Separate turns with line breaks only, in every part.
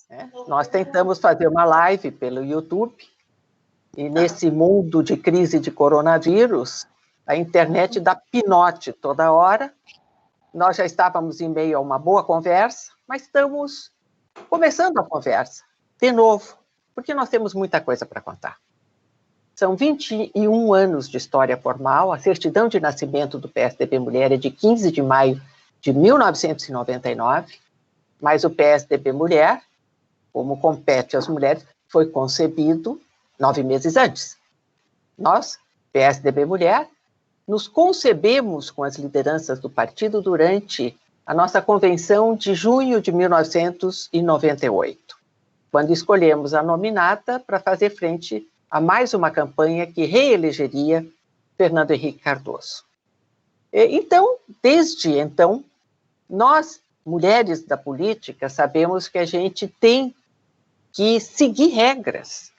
né? Nós tentamos fazer uma live pelo YouTube, e nesse mundo de crise de coronavírus, a internet dá pinote toda hora. Nós já estávamos em meio a uma boa conversa, mas estamos começando a conversa de novo, porque nós temos muita coisa para contar. São 21 anos de história formal, a certidão de nascimento do PSDB Mulher é de 15 de maio de 1999, mas o PSDB Mulher, como compete às mulheres, foi concebido 9 meses antes. Nós, PSDB Mulher, nos concebemos com as lideranças do partido durante a nossa convenção de junho de 1998, quando escolhemos a nominata para fazer frente a mais uma campanha que reelegeria Fernando Henrique Cardoso. Então, desde então, nós, mulheres da política, sabemos que a gente tem que seguir regras.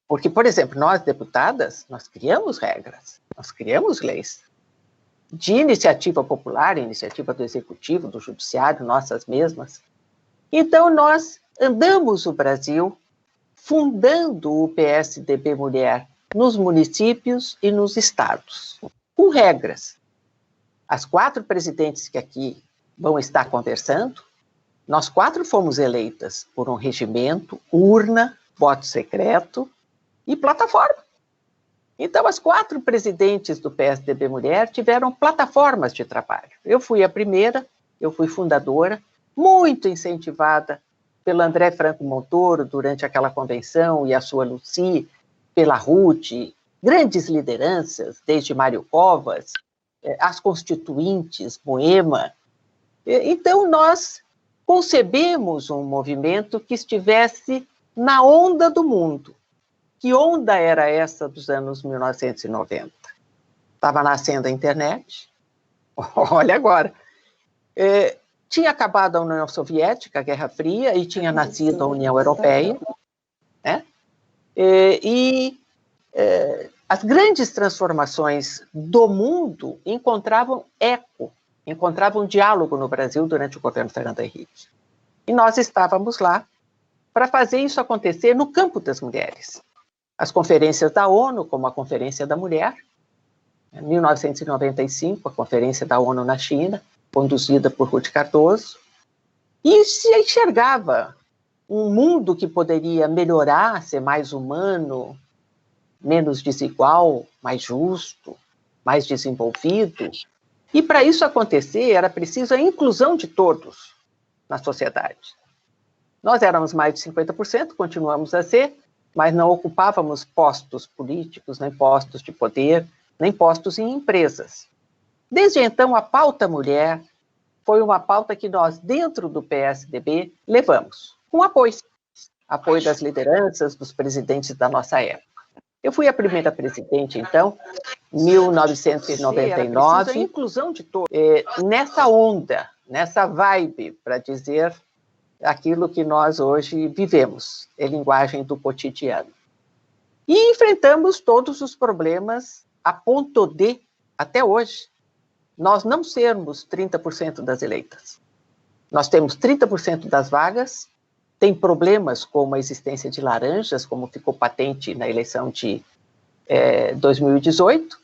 Porque, por exemplo, nós, deputadas, nós criamos regras, nós criamos leis de iniciativa popular, iniciativa do Executivo, do Judiciário, nossas mesmas. Então, nós andamos o Brasil fundando o PSDB Mulher nos municípios e nos estados, com regras. As 4 presidentes que aqui vão estar conversando, nós 4 fomos eleitas por um regimento, urna, voto secreto e plataforma. Então, as 4 presidentes do PSDB Mulher tiveram plataformas de trabalho. Eu fui a primeira, eu fui fundadora, muito incentivada pelo André Franco Montoro durante aquela convenção e a sua Lucy, pela Ruth, grandes lideranças, desde Mário Covas, as constituintes, Moema. Então, nós concebemos um movimento que estivesse na onda do mundo. Que onda era essa dos anos 1990? Estava nascendo a internet, olha agora. Tinha acabado a União Soviética, a Guerra Fria, e tinha nascido a União Europeia, né? As grandes transformações do mundo encontravam eco, encontravam diálogo no Brasil durante o governo Fernando Henrique. E nós estávamos lá para fazer isso acontecer no campo das mulheres. As conferências da ONU, como a Conferência da Mulher, em 1995, a Conferência da ONU na China, conduzida por Ruth Cardoso, e se enxergava um mundo que poderia melhorar, ser mais humano, menos desigual, mais justo, mais desenvolvido. E para isso acontecer, era preciso a inclusão de todos na sociedade. Nós éramos mais de 50%, continuamos a ser, mas não ocupávamos postos políticos, nem postos de poder, nem postos em empresas. Desde então, a pauta mulher foi uma pauta que nós, dentro do PSDB, levamos, com apoio das lideranças, dos presidentes da nossa época. Eu fui a primeira presidente, então, em 1999, a inclusão de todos, nessa onda, nessa vibe, para dizer aquilo que nós hoje vivemos, é linguagem do cotidiano. E enfrentamos todos os problemas a ponto de, até hoje, nós não sermos 30% das eleitas. Nós temos 30% das vagas, tem problemas como a existência de laranjas, como ficou patente na eleição de 2018,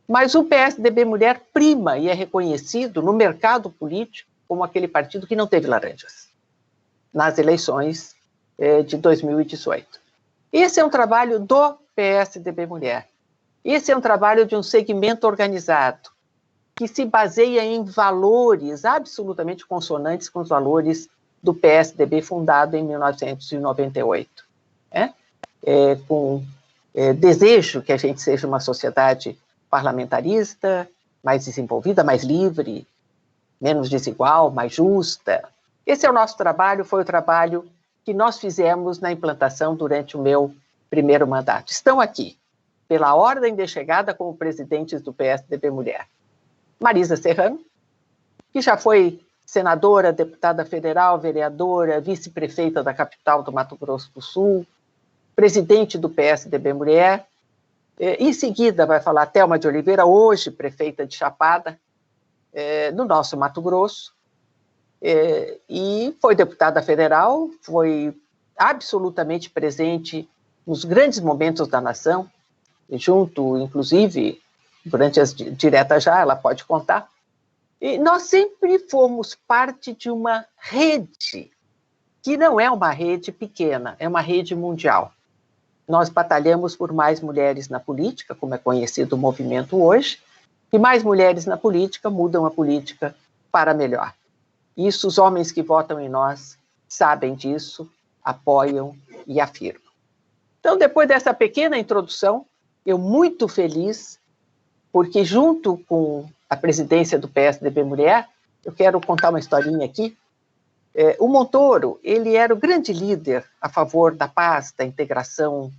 mas o PSDB Mulher prima e é reconhecido no mercado político como aquele partido que não teve laranjas nas eleições de 2018. Esse é um trabalho do PSDB Mulher. Esse é um trabalho de um segmento organizado, que se baseia em valores absolutamente consonantes com os valores do PSDB fundado em 1998, né? Com desejo que a gente seja uma sociedade parlamentarista, mais desenvolvida, mais livre, menos desigual, mais justa. Esse é o nosso trabalho, foi o trabalho que nós fizemos na implantação durante o meu primeiro mandato. Estão aqui, pela ordem de chegada como presidentes do PSDB Mulher. Marisa Serrano, que já foi senadora, deputada federal, vereadora, vice-prefeita da capital do Mato Grosso do Sul, presidente do PSDB Mulher. Em seguida vai falar Thelma de Oliveira, hoje prefeita de Chapada, no nosso Mato Grosso, e foi deputada federal, foi absolutamente presente nos grandes momentos da nação, junto, inclusive, durante as diretas já, ela pode contar. E nós sempre fomos parte de uma rede, que não é uma rede pequena, é uma rede mundial. Nós batalhamos por mais mulheres na política, como é conhecido o movimento hoje, e mais mulheres na política mudam a política para melhor. Isso os homens que votam em nós sabem disso, apoiam e afirmam. Então, depois dessa pequena introdução, eu muito feliz, porque junto com a presidência do PSDB Mulher, eu quero contar uma historinha aqui. O Montoro, ele era o grande líder a favor da paz, da integração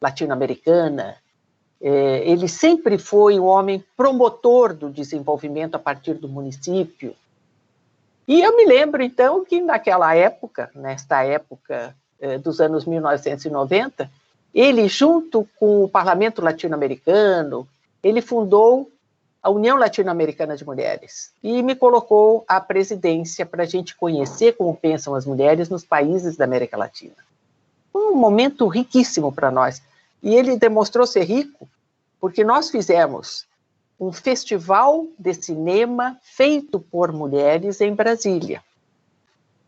latino-americana. Ele sempre foi um homem promotor do desenvolvimento a partir do município. E eu me lembro, então, que naquela época, nesta época dos anos 1990, ele, junto com o Parlamento Latino-Americano, ele fundou a União Latino-Americana de Mulheres e me colocou à presidência para a gente conhecer como pensam as mulheres nos países da América Latina. Um momento riquíssimo para nós. E ele demonstrou ser rico porque nós fizemos um festival de cinema feito por mulheres em Brasília.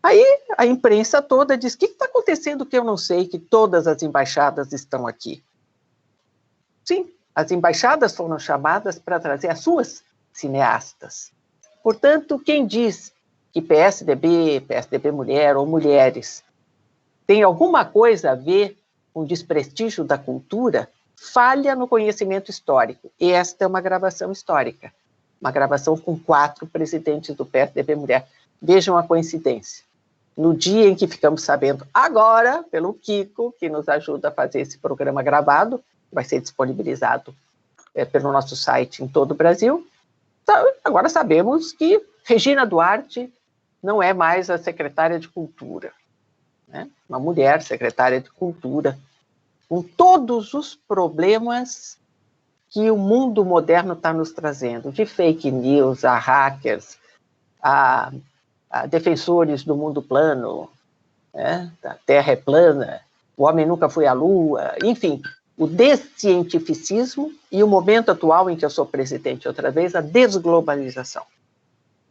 Aí a imprensa toda diz, o que está acontecendo que eu não sei, que todas as embaixadas estão aqui? Sim, as embaixadas foram chamadas para trazer as suas cineastas. Portanto, quem diz que PSDB Mulher ou mulheres tem alguma coisa a ver com desprestígio da cultura, falha no conhecimento histórico. E esta é uma gravação histórica, uma gravação com 4 presidentes do PSDB Mulher. Vejam a coincidência. No dia em que ficamos sabendo, agora, pelo Kiko, que nos ajuda a fazer esse programa gravado, vai ser disponibilizado pelo nosso site em todo o Brasil, agora sabemos que Regina Duarte não é mais a secretária de Cultura, né? Uma mulher secretária de Cultura, com todos os problemas que o mundo moderno está nos trazendo, de fake news, a hackers, a defensores do mundo plano, né? A Terra é plana, o homem nunca foi à Lua, enfim, o descientificismo e o momento atual em que eu sou presidente outra vez, a desglobalização,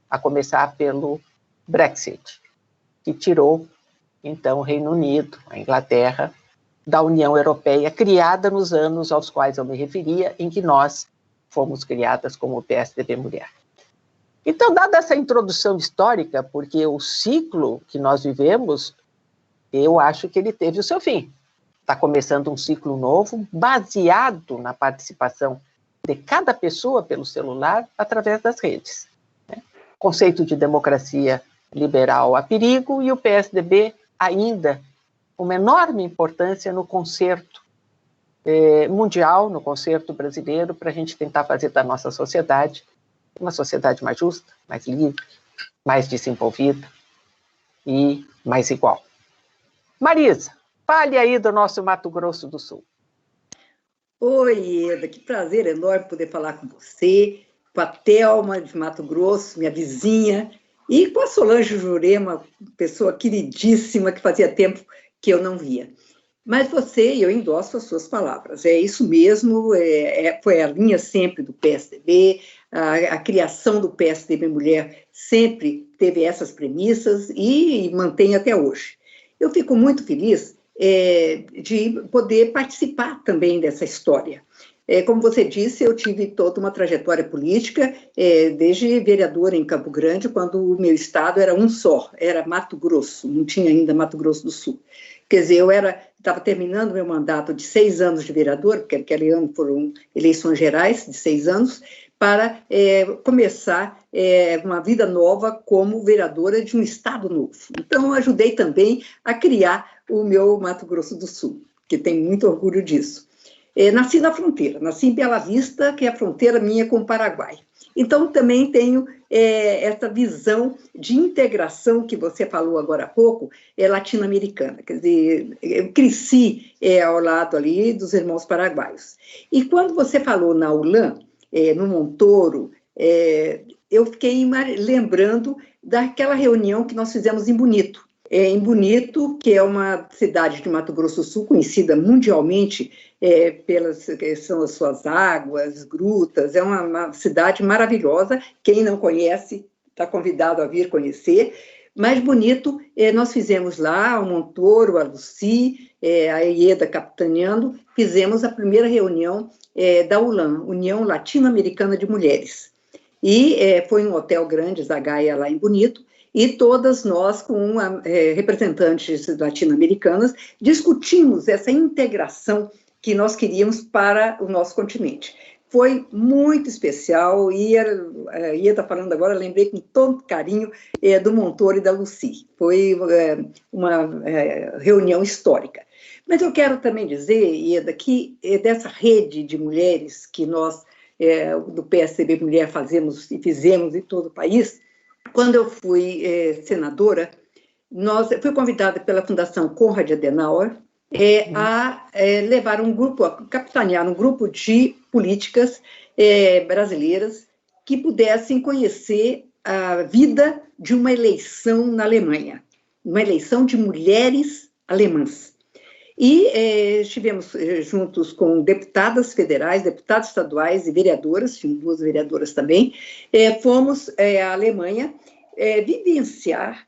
a começar pelo Brexit, que tirou, então, o Reino Unido, a Inglaterra, da União Europeia, criada nos anos aos quais eu me referia, em que nós fomos criadas como PSDB Mulher. Então, dada essa introdução histórica, porque o ciclo que nós vivemos, eu acho que ele teve o seu fim. Está começando um ciclo novo, baseado na participação de cada pessoa pelo celular, através das redes. Né? Conceito de democracia liberal a perigo, e o PSDB ainda uma enorme importância no concerto mundial, no concerto brasileiro, para a gente tentar fazer da nossa sociedade uma sociedade mais justa, mais livre, mais desenvolvida e mais igual. Marisa, fale aí do nosso Mato Grosso do Sul.
Oi, Eda, que prazer enorme poder falar com você, com a Thelma de Mato Grosso, minha vizinha, e com a Solange Jurema, pessoa queridíssima que fazia tempo que eu não via. Mas eu endosso as suas palavras, é isso mesmo, foi a linha sempre do PSDB, a criação do PSDB Mulher sempre teve essas premissas e mantém até hoje. Eu fico muito feliz de poder participar também dessa história. Como você disse, eu tive toda uma trajetória política, desde vereadora em Campo Grande, quando o meu estado era um só, era Mato Grosso, não tinha ainda Mato Grosso do Sul. Quer dizer, eu estava terminando meu mandato de 6 anos de vereador, porque aquele ano foram eleições gerais de 6 anos, para começar uma vida nova como vereadora de um estado novo. Então, eu ajudei também a criar o meu Mato Grosso do Sul, que tem muito orgulho disso. Nasci na fronteira, nasci em Bela Vista, que é a fronteira minha com o Paraguai. Então, também tenho essa visão de integração que você falou agora há pouco, latino-americana. Quer dizer, eu cresci ao lado ali dos irmãos paraguaios. E quando você falou na ULAM, no Montoro, eu fiquei lembrando daquela reunião que nós fizemos em Bonito. em Bonito, que é uma cidade de Mato Grosso do Sul, conhecida mundialmente pelas que são as suas águas, grutas, é uma cidade maravilhosa, quem não conhece está convidado a vir conhecer. Mais bonito, nós fizemos lá, o Montoro, a Lucy, a Ieda capitaneando, fizemos a primeira reunião da ULAM, União Latino-Americana de Mulheres. E foi um hotel grande, Zagaia, lá em Bonito, e todas nós, com representantes latino-americanas, discutimos essa integração que nós queríamos para o nosso continente. Foi muito especial, ia estar falando agora, lembrei com todo carinho do Montoro e da Lucy. Foi uma reunião histórica. Mas eu quero também dizer, Ieda, que dessa rede de mulheres que nós, do PSDB Mulher, fazemos e fizemos em todo o país, quando eu fui senadora, fui convidada pela Fundação Konrad Adenauer a levar um grupo, a capitanear um grupo de políticas brasileiras que pudessem conhecer a vida de uma eleição na Alemanha, uma eleição de mulheres alemãs. E estivemos juntos com deputadas federais, deputados estaduais e vereadoras, tinham 2 vereadoras também, fomos à Alemanha vivenciar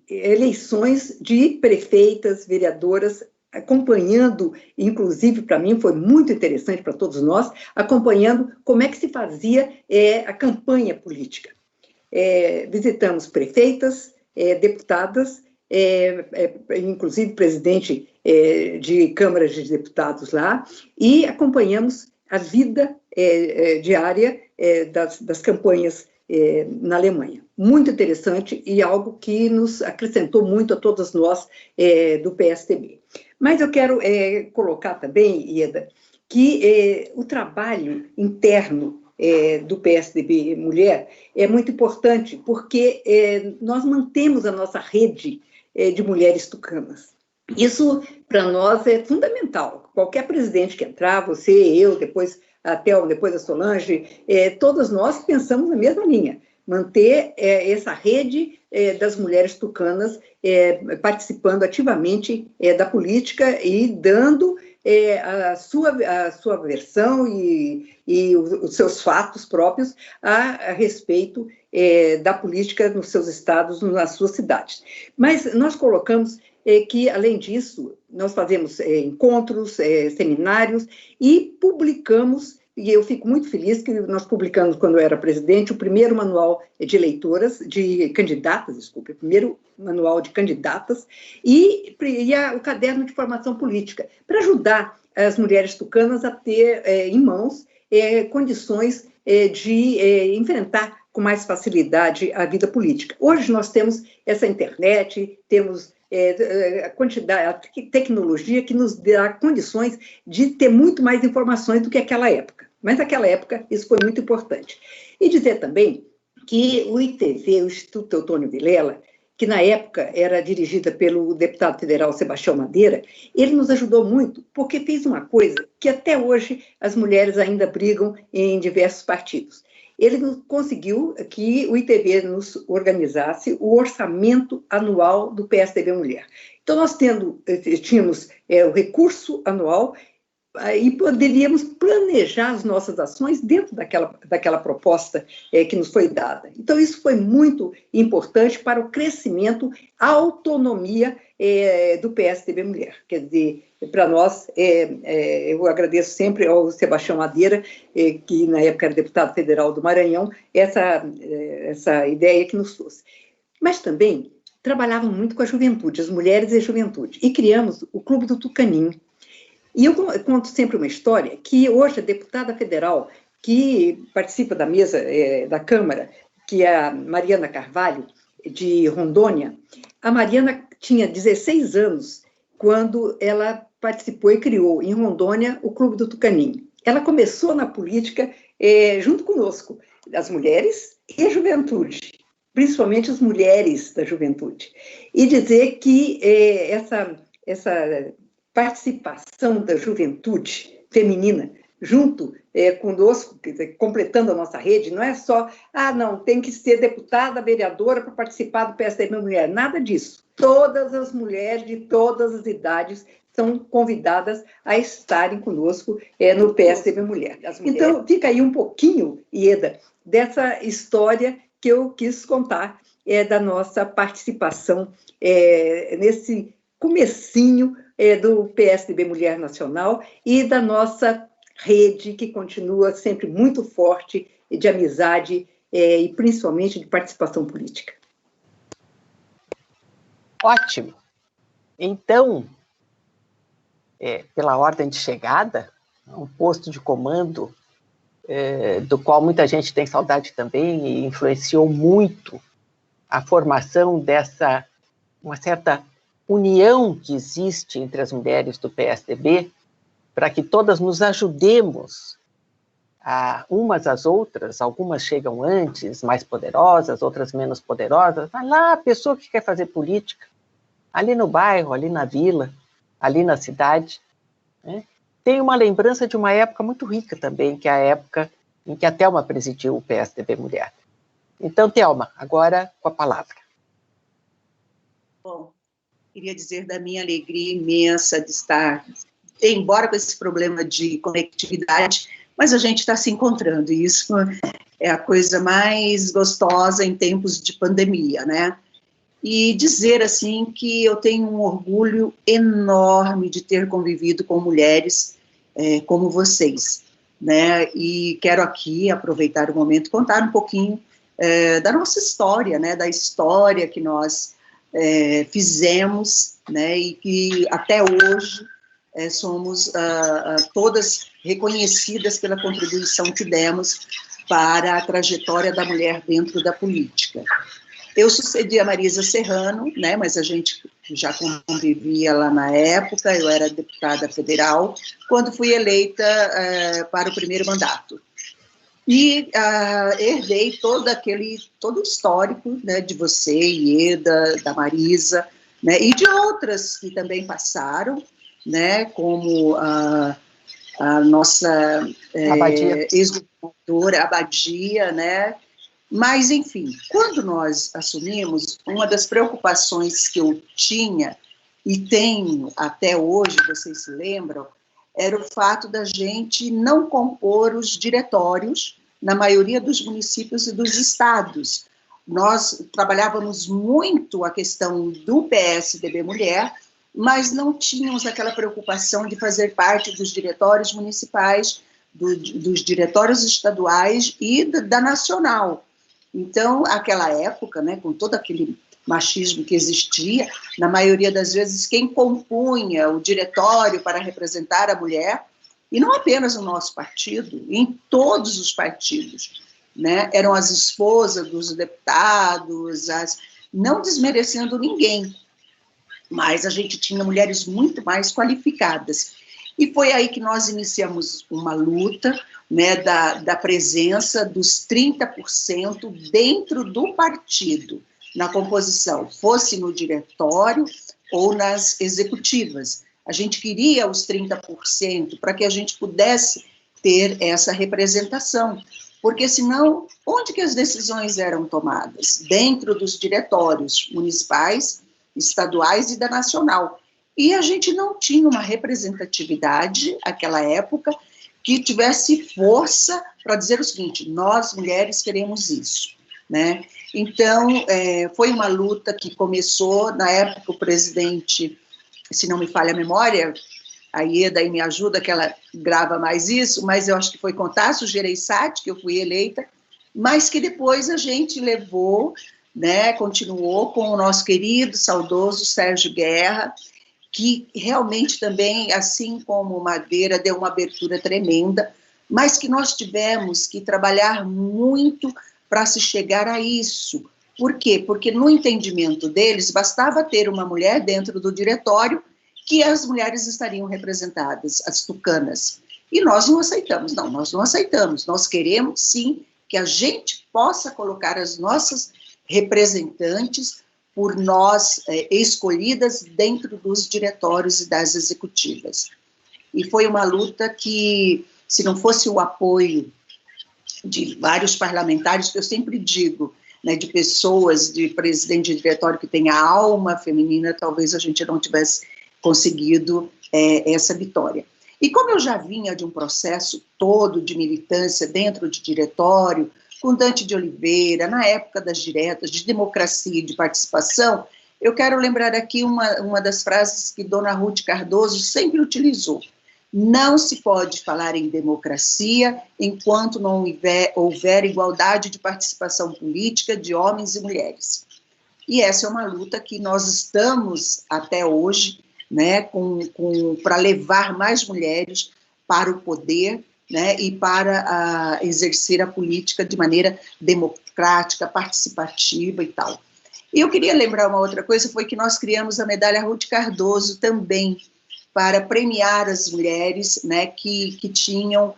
eleições de prefeitas, vereadoras, acompanhando, inclusive para mim foi muito interessante para todos nós, acompanhando como é que se fazia a campanha política. Visitamos prefeitas, deputadas, inclusive presidente de câmaras de deputados lá, e acompanhamos a vida diária das campanhas na Alemanha. Muito interessante e algo que nos acrescentou muito a todas nós do PSDB. Mas eu quero colocar também, Ieda, que o trabalho interno do PSDB Mulher é muito importante, porque nós mantemos a nossa rede de mulheres tucanas. Isso, para nós, é fundamental. Qualquer presidente que entrar, você, eu, depois a Thelma, depois a Solange, todas nós pensamos na mesma linha, manter essa rede das mulheres tucanas participando ativamente da política e dando a sua versão e os seus fatos próprios a respeito da política nos seus estados, nas suas cidades. Mas nós colocamos que, além disso, nós fazemos encontros, seminários e publicamos, e eu fico muito feliz que nós publicamos, quando eu era presidente, o primeiro manual de candidatas, o primeiro manual de candidatas e o caderno de formação política, para ajudar as mulheres tucanas a ter em mãos condições de enfrentar com mais facilidade a vida política. Hoje nós temos essa internet, temos a tecnologia que nos dá condições de ter muito mais informações do que aquela época. Mas naquela época isso foi muito importante. E dizer também que o ITV, o Instituto Teotônio Vilela, que na época era dirigida pelo deputado federal Sebastião Madeira, ele nos ajudou muito, porque fez uma coisa que até hoje as mulheres ainda brigam em diversos partidos. Ele conseguiu que o ITV nos organizasse o orçamento anual do PSDB Mulher. Então, nós tínhamos o recurso anual e poderíamos planejar as nossas ações dentro daquela proposta que nos foi dada. Então, isso foi muito importante para o crescimento, a autonomia do PSDB Mulher. Quer dizer, para nós, eu agradeço sempre ao Sebastião Madeira, que na época era deputado federal do Maranhão, essa ideia que nos trouxe. Mas também trabalhavam muito com a juventude, as mulheres e a juventude, e criamos o Clube do Tucaninho. E eu conto sempre uma história que hoje a deputada federal que participa da mesa da Câmara, que é a Mariana Carvalho, de Rondônia, a Mariana tinha 16 anos quando ela participou e criou em Rondônia o Clube do Tucaninho. Ela começou na política junto conosco, as mulheres e a juventude, principalmente as mulheres da juventude. E dizer que essa participação da juventude feminina junto conosco, quer dizer, completando a nossa rede, não é só, não, tem que ser deputada, vereadora para participar do PSDB Mulher, nada disso. Todas as mulheres de todas as idades são convidadas a estarem conosco no PSDB Mulher. Então, fica aí um pouquinho, Ieda, dessa história que eu quis contar, da nossa participação nesse comecinho do PSDB Mulher Nacional e da nossa rede, que continua sempre muito forte, de amizade e principalmente de participação política.
Ótimo. Então, pela ordem de chegada, um posto de comando, do qual muita gente tem saudade também, e influenciou muito a formação dessa, uma certa união que existe entre as mulheres do PSDB, para que todas nos ajudemos umas às outras. Algumas chegam antes, mais poderosas, outras menos poderosas. Vai lá, a pessoa que quer fazer política, ali no bairro, ali na vila, ali na cidade, né? Tem uma lembrança de uma época muito rica também, que é a época em que a Thelma presidiu o PSDB Mulher. Então, Thelma, agora com a palavra.
Bom, queria dizer da minha alegria imensa de estar, embora com esse problema de conectividade, mas a gente está se encontrando, e isso é a coisa mais gostosa em tempos de pandemia, né? E dizer, assim, que eu tenho um orgulho enorme de ter convivido com mulheres como vocês, né? E quero aqui aproveitar o momento e contar um pouquinho da nossa história, né? Da história que nós fizemos, né? E que até hoje somos todas reconhecidas pela contribuição que demos para a trajetória da mulher dentro da política. Eu sucedi a Marisa Serrano, né, mas a gente já convivia lá na época, eu era deputada federal, quando fui eleita para o primeiro mandato. E herdei todo o histórico, né, de você, Ieda, da Marisa, né, e de outras que também passaram, né, como a nossa ex-governadora Abadia, né. Mas, enfim, quando nós assumimos, uma das preocupações que eu tinha, e tenho até hoje, vocês se lembram, era o fato da gente não compor os diretórios na maioria dos municípios e dos estados. Nós trabalhávamos muito a questão do PSDB Mulher, mas não tínhamos aquela preocupação de fazer parte dos diretórios municipais, dos diretórios estaduais e da nacional. Então, aquela época, né, com todo aquele machismo que existia, na maioria das vezes, quem compunha o diretório para representar a mulher, e não apenas no nosso partido, em todos os partidos, né, eram as esposas dos deputados, não desmerecendo ninguém, mas a gente tinha mulheres muito mais qualificadas. E foi aí que nós iniciamos uma luta, né, da presença dos 30% dentro do partido, na composição, fosse no diretório ou nas executivas. A gente queria os 30% para que a gente pudesse ter essa representação, porque senão, onde que as decisões eram tomadas? Dentro dos diretórios municipais, estaduais e da nacional. E a gente não tinha uma representatividade, naquela época, que tivesse força para dizer o seguinte: nós, mulheres, queremos isso, né? Então, foi uma luta que começou, na época, o presidente, se não me falha a memória, a Ieda aí me ajuda, que ela grava mais isso, mas eu acho que foi com Tasso Gereissati que eu fui eleita, mas que depois a gente levou, né, continuou com o nosso querido, saudoso Sérgio Guerra, que realmente também, assim como o Madeira, deu uma abertura tremenda, mas que nós tivemos que trabalhar muito para se chegar a isso. Por quê? Porque no entendimento deles, bastava ter uma mulher dentro do diretório que as mulheres estariam representadas, as tucanas. E nós não aceitamos, não, nós não aceitamos. Nós queremos, sim, que a gente possa colocar as nossas representantes por nós, escolhidas dentro dos diretórios e das executivas. E foi uma luta que se não fosse o apoio de vários parlamentares, que eu sempre digo, né, de pessoas, de presidente de diretório que tem a alma feminina, talvez a gente não tivesse conseguido essa vitória. E como eu já vinha de um processo todo de militância dentro de diretório, com Dante de Oliveira, na época das diretas, de democracia e de participação, eu quero lembrar aqui uma das frases que Dona Ruth Cardoso sempre utilizou. Não se pode falar em democracia enquanto não houver igualdade de participação política de homens e mulheres. E essa é uma luta que nós estamos até hoje, né, para levar mais mulheres para o poder, né, e para exercer a política de maneira democrática, participativa e tal. E eu queria lembrar uma outra coisa, foi que nós criamos a medalha Ruth Cardoso também, para premiar as mulheres, né, que tinham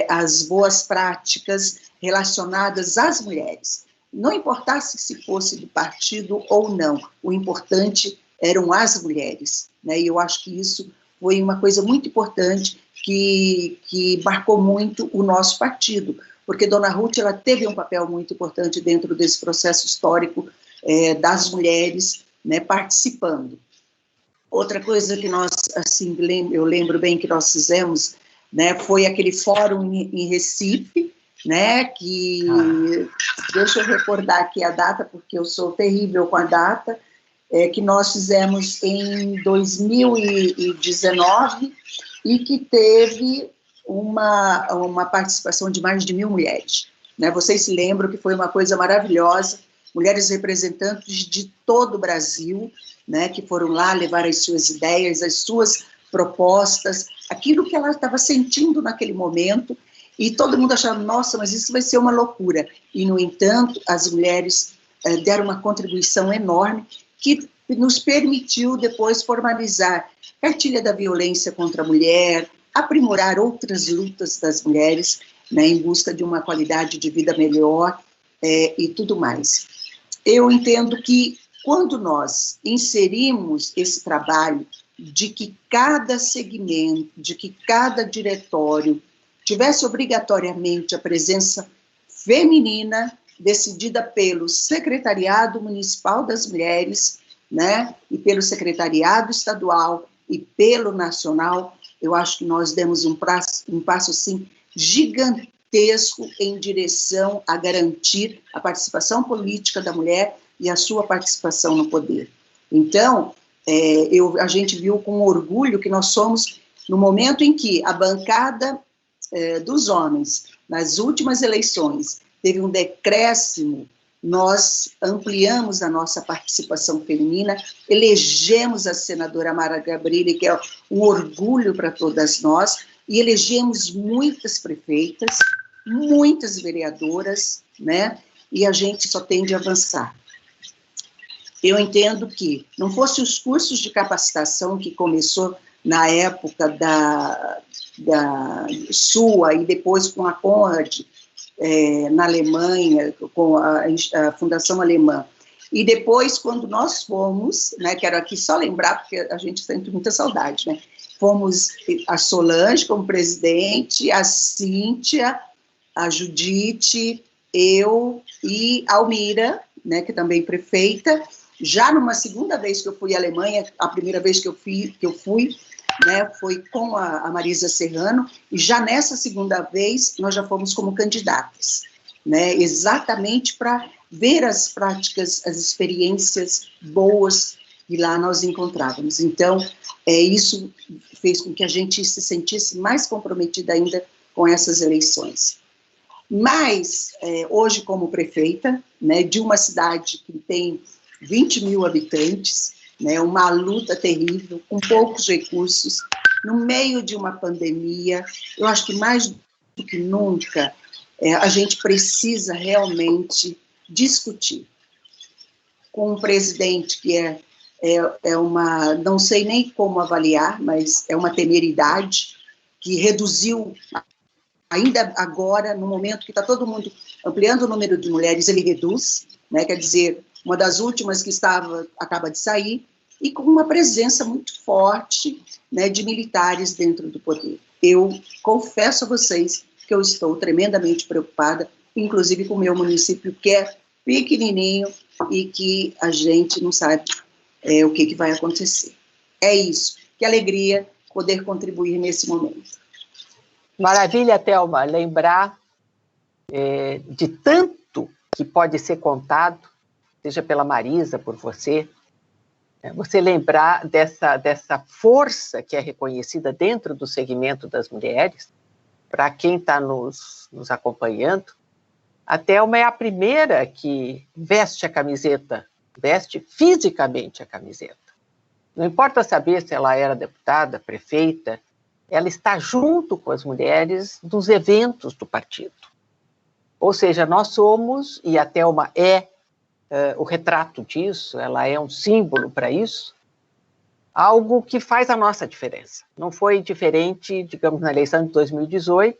as boas práticas relacionadas às mulheres. Não importasse se fosse do partido ou não, o importante eram as mulheres, né, e eu acho que isso foi uma coisa muito importante que marcou muito o nosso partido, porque Dona Ruth ela teve um papel muito importante dentro desse processo histórico das mulheres, né, participando. Outra coisa que nós, assim, eu lembro bem que nós fizemos, né, foi aquele fórum em Recife, né, que, deixa eu recordar aqui a data, porque eu sou terrível com a data, que nós fizemos em 2019 e que teve uma participação de mais de 1.000 mulheres. Né? Vocês se lembram que foi uma coisa maravilhosa, mulheres representantes de todo o Brasil, né, que foram lá levar as suas ideias, as suas propostas, aquilo que ela estava sentindo naquele momento, e todo mundo achava, nossa, mas isso vai ser uma loucura. E, no entanto, as mulheres deram uma contribuição enorme que nos permitiu depois formalizar a cartilha da violência contra a mulher, aprimorar outras lutas das mulheres, né, em busca de uma qualidade de vida melhor e tudo mais. Eu entendo que quando nós inserimos esse trabalho de que cada segmento, de que cada diretório tivesse obrigatoriamente a presença feminina decidida pelo Secretariado Municipal das Mulheres, né, e pelo Secretariado Estadual e pelo Nacional, eu acho que nós demos um passo assim, gigantesco em direção a garantir a participação política da mulher e a sua participação no poder. Então, a gente viu com orgulho que nós somos, no momento em que a bancada dos homens, nas últimas eleições, teve um decréscimo, nós ampliamos a nossa participação feminina, elegemos a senadora Mara Gabrilli, que é um orgulho para todas nós, e elegemos muitas prefeitas, muitas vereadoras, né? E a gente só tende a avançar. Eu entendo que não fosse os cursos de capacitação que começou na época da SUA e depois com a Conrad, na Alemanha, com a Fundação Alemã. E depois, quando nós fomos, né, quero aqui só lembrar, porque a gente sente muita saudade, né? Fomos a Solange como presidente, a Cíntia, a Judite, eu e a Almira, né, que também prefeita. Já numa segunda vez que eu fui à Alemanha, a primeira vez que eu fui, né, foi com a Marisa Serrano, e já nessa segunda vez nós já fomos como candidatas, né, exatamente para ver as práticas, as experiências boas que lá nós encontrávamos. Então, isso fez com que a gente se sentisse mais comprometida ainda com essas eleições. Mas, hoje, como prefeita, né, de uma cidade que tem 20.000 habitantes, né, uma luta terrível, com poucos recursos, no meio de uma pandemia, eu acho que mais do que nunca, a gente precisa realmente discutir com um presidente que é uma, não sei nem como avaliar, mas é uma temeridade, que reduziu, ainda agora, no momento que está todo mundo ampliando o número de mulheres, ele reduz, né, quer dizer, uma das últimas que acaba de sair, e com uma presença muito forte, né, de militares dentro do poder. eu confesso a vocês que eu estou tremendamente preocupada, inclusive com o meu município, que é pequenininho e que a gente não sabe o que vai acontecer. É isso. Que alegria poder contribuir nesse momento.
Maravilha, Thelma, lembrar de tanto que pode ser contado, seja pela Marisa, por você, você lembrar dessa força que é reconhecida dentro do segmento das mulheres, para quem está nos acompanhando. A Thelma é a primeira que veste a camiseta, veste fisicamente a camiseta. Não importa saber se ela era deputada, prefeita, ela está junto com as mulheres dos eventos do partido. Ou seja, nós somos, e a Thelma é o retrato disso, ela é um símbolo para isso, algo que faz a nossa diferença. Não foi diferente, digamos, na eleição de 2018,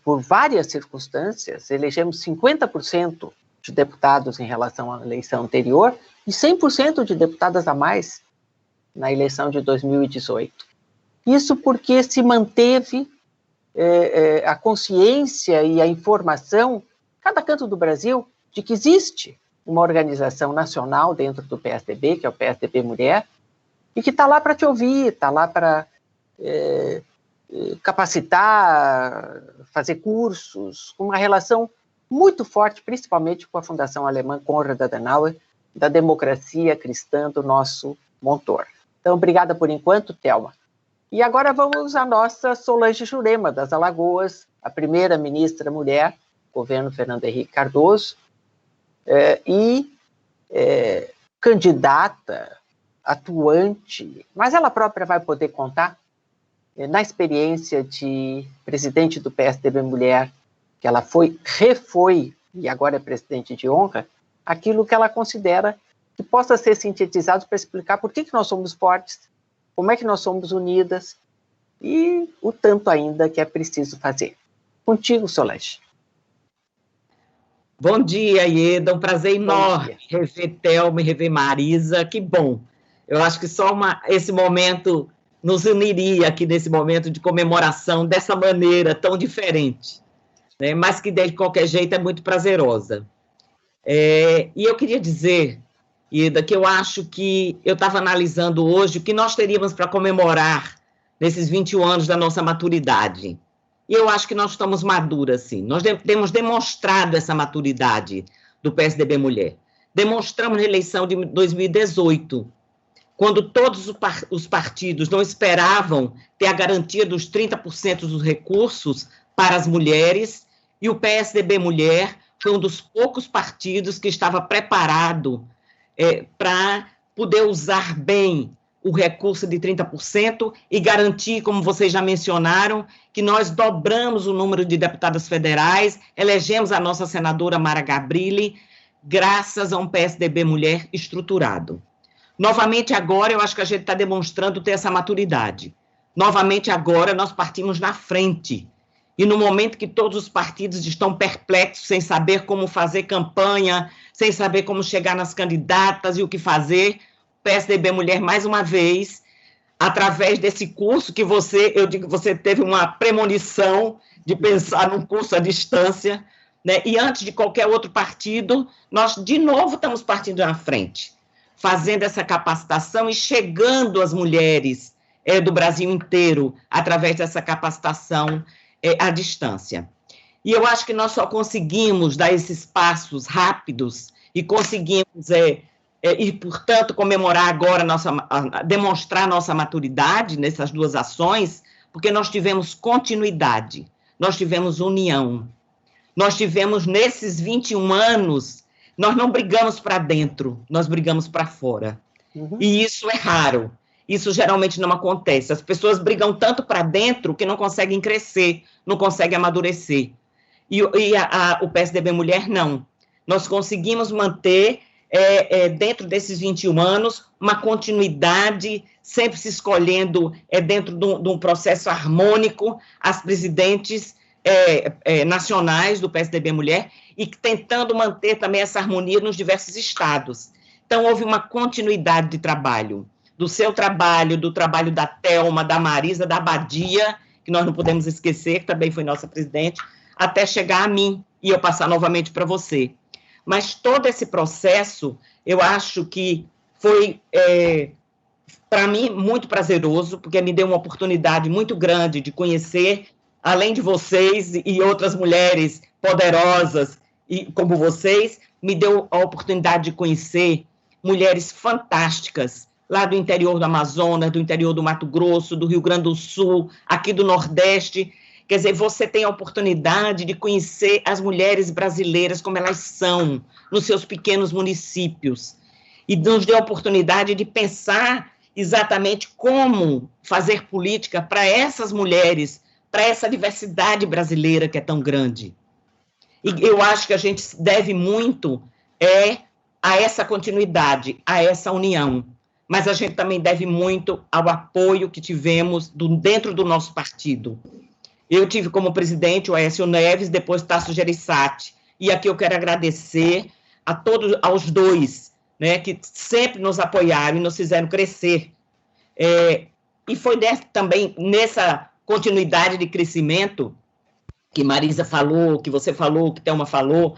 por várias circunstâncias, elegemos 50% de deputados em relação à eleição anterior e 100% de deputadas a mais na eleição de 2018. Isso porque se manteve a consciência e a informação, em cada canto do Brasil, de que existe uma organização nacional dentro do PSDB, que é o PSDB Mulher, e que está lá para te ouvir, está lá para capacitar, fazer cursos, uma relação muito forte, principalmente com a Fundação Alemã Konrad Adenauer, da democracia cristã do nosso Montor. Então, obrigada por enquanto, Thelma. E agora vamos à nossa Solange Jurema, das Alagoas, a primeira ministra mulher, governo Fernando Henrique Cardoso, candidata, atuante, mas ela própria vai poder contar na experiência de presidente do PSDB Mulher, que ela refoi, e agora é presidente de honra, aquilo que ela considera que possa ser sintetizado para explicar por que nós somos fortes, como é que nós somos unidas e o tanto ainda que é preciso fazer. Contigo, Solange.
Bom dia, Ieda, um prazer enorme rever Thelma e rever Marisa, que bom. Eu acho que só esse momento nos uniria aqui nesse momento de comemoração dessa maneira tão diferente, né? Mas que de qualquer jeito é muito prazerosa. E eu queria dizer, Ieda, que eu acho que eu estava analisando hoje o que nós teríamos para comemorar nesses 21 anos da nossa maturidade. E eu acho que nós estamos maduras, sim. Nós temos demonstrado essa maturidade do PSDB Mulher. Demonstramos na eleição de 2018, quando todos os partidos não esperavam ter a garantia dos 30% dos recursos para as mulheres, e o PSDB Mulher foi um dos poucos partidos que estava preparado para poder usar bem o recurso de 30% e garantir, como vocês já mencionaram, que nós dobramos o número de deputadas federais, elegemos a nossa senadora Mara Gabrilli, graças a um PSDB Mulher estruturado. Novamente agora, eu acho que a gente está demonstrando ter essa maturidade. Novamente agora, nós partimos na frente. E no momento que todos os partidos estão perplexos, sem saber como fazer campanha, sem saber como chegar nas candidatas e o que fazer, PSDB Mulher, mais uma vez, através desse curso que eu digo que você teve uma premonição de pensar num curso à distância, né? E antes de qualquer outro partido, nós de novo estamos partindo na frente, fazendo essa capacitação e chegando às mulheres do Brasil inteiro, através dessa capacitação à distância. E eu acho que nós só conseguimos dar esses passos rápidos e conseguimos e, portanto, comemorar agora, demonstrar nossa maturidade nessas duas ações, porque nós tivemos continuidade, nós tivemos união, nós tivemos, nesses 21 anos, nós não brigamos para dentro, nós brigamos para fora. Uhum. E isso é raro, isso geralmente não acontece. As pessoas brigam tanto para dentro que não conseguem crescer, não conseguem amadurecer. E o PSDB Mulher, não. Nós conseguimos manter dentro desses 21 anos, uma continuidade, sempre se escolhendo dentro de um processo harmônico, as presidentes nacionais do PSDB Mulher, e tentando manter também essa harmonia nos diversos estados. Então, houve uma continuidade de trabalho. do seu trabalho, do trabalho da Thelma, da Marisa, da Abadia, que nós não podemos esquecer, que também foi nossa presidente, até chegar a mim e eu passar novamente para você. Mas todo esse processo, eu acho que foi, para mim, muito prazeroso, porque me deu uma oportunidade muito grande de conhecer, além de vocês e outras mulheres poderosas e como vocês, me deu a oportunidade de conhecer mulheres fantásticas, lá do interior do Amazonas, do interior do Mato Grosso, do Rio Grande do Sul, aqui do Nordeste. Quer dizer, você tem a oportunidade de conhecer as mulheres brasileiras como elas são, nos seus pequenos municípios. E nos deu a oportunidade de pensar exatamente como fazer política para essas mulheres, para essa diversidade brasileira que é tão grande. E eu acho que a gente deve muito a essa continuidade, a essa união. Mas a gente também deve muito ao apoio que tivemos dentro do nosso partido. Eu tive como presidente o Aécio Neves, depois Tasso Gereissati. E aqui eu quero agradecer a todos, aos dois, né, que sempre nos apoiaram e nos fizeram crescer. E foi também nessa continuidade de crescimento que Marisa falou, que você falou, que Thelma falou.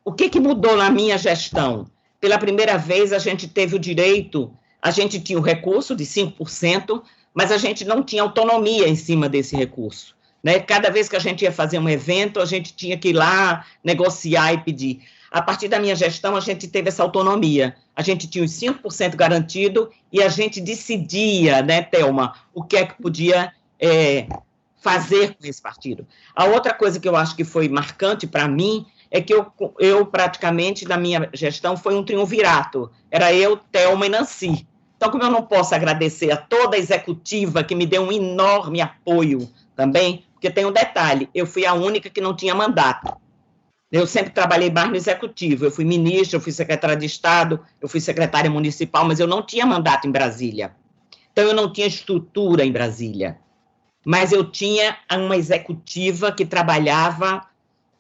O que mudou na minha gestão? Pela primeira vez, a gente teve o direito, a gente tinha o recurso de 5%, mas a gente não tinha autonomia em cima desse recurso. Né? Cada vez que a gente ia fazer um evento, a gente tinha que ir lá negociar e pedir. A partir da minha gestão, a gente teve essa autonomia. A gente tinha os 5% garantido e a gente decidia, né, Thelma, o que é que podia fazer com esse partido. A outra coisa que eu acho que foi marcante para mim é que eu praticamente, na minha gestão, foi um triunvirato. Era eu, Thelma e Nancy. Então, como eu não posso agradecer a toda a executiva que me deu um enorme apoio também, porque tem um detalhe, eu fui a única que não tinha mandato. Eu sempre trabalhei mais no executivo, eu fui ministra, eu fui secretária de Estado, eu fui secretária municipal, mas eu não tinha mandato em Brasília. Então, eu não tinha estrutura em Brasília. Mas eu tinha uma executiva que trabalhava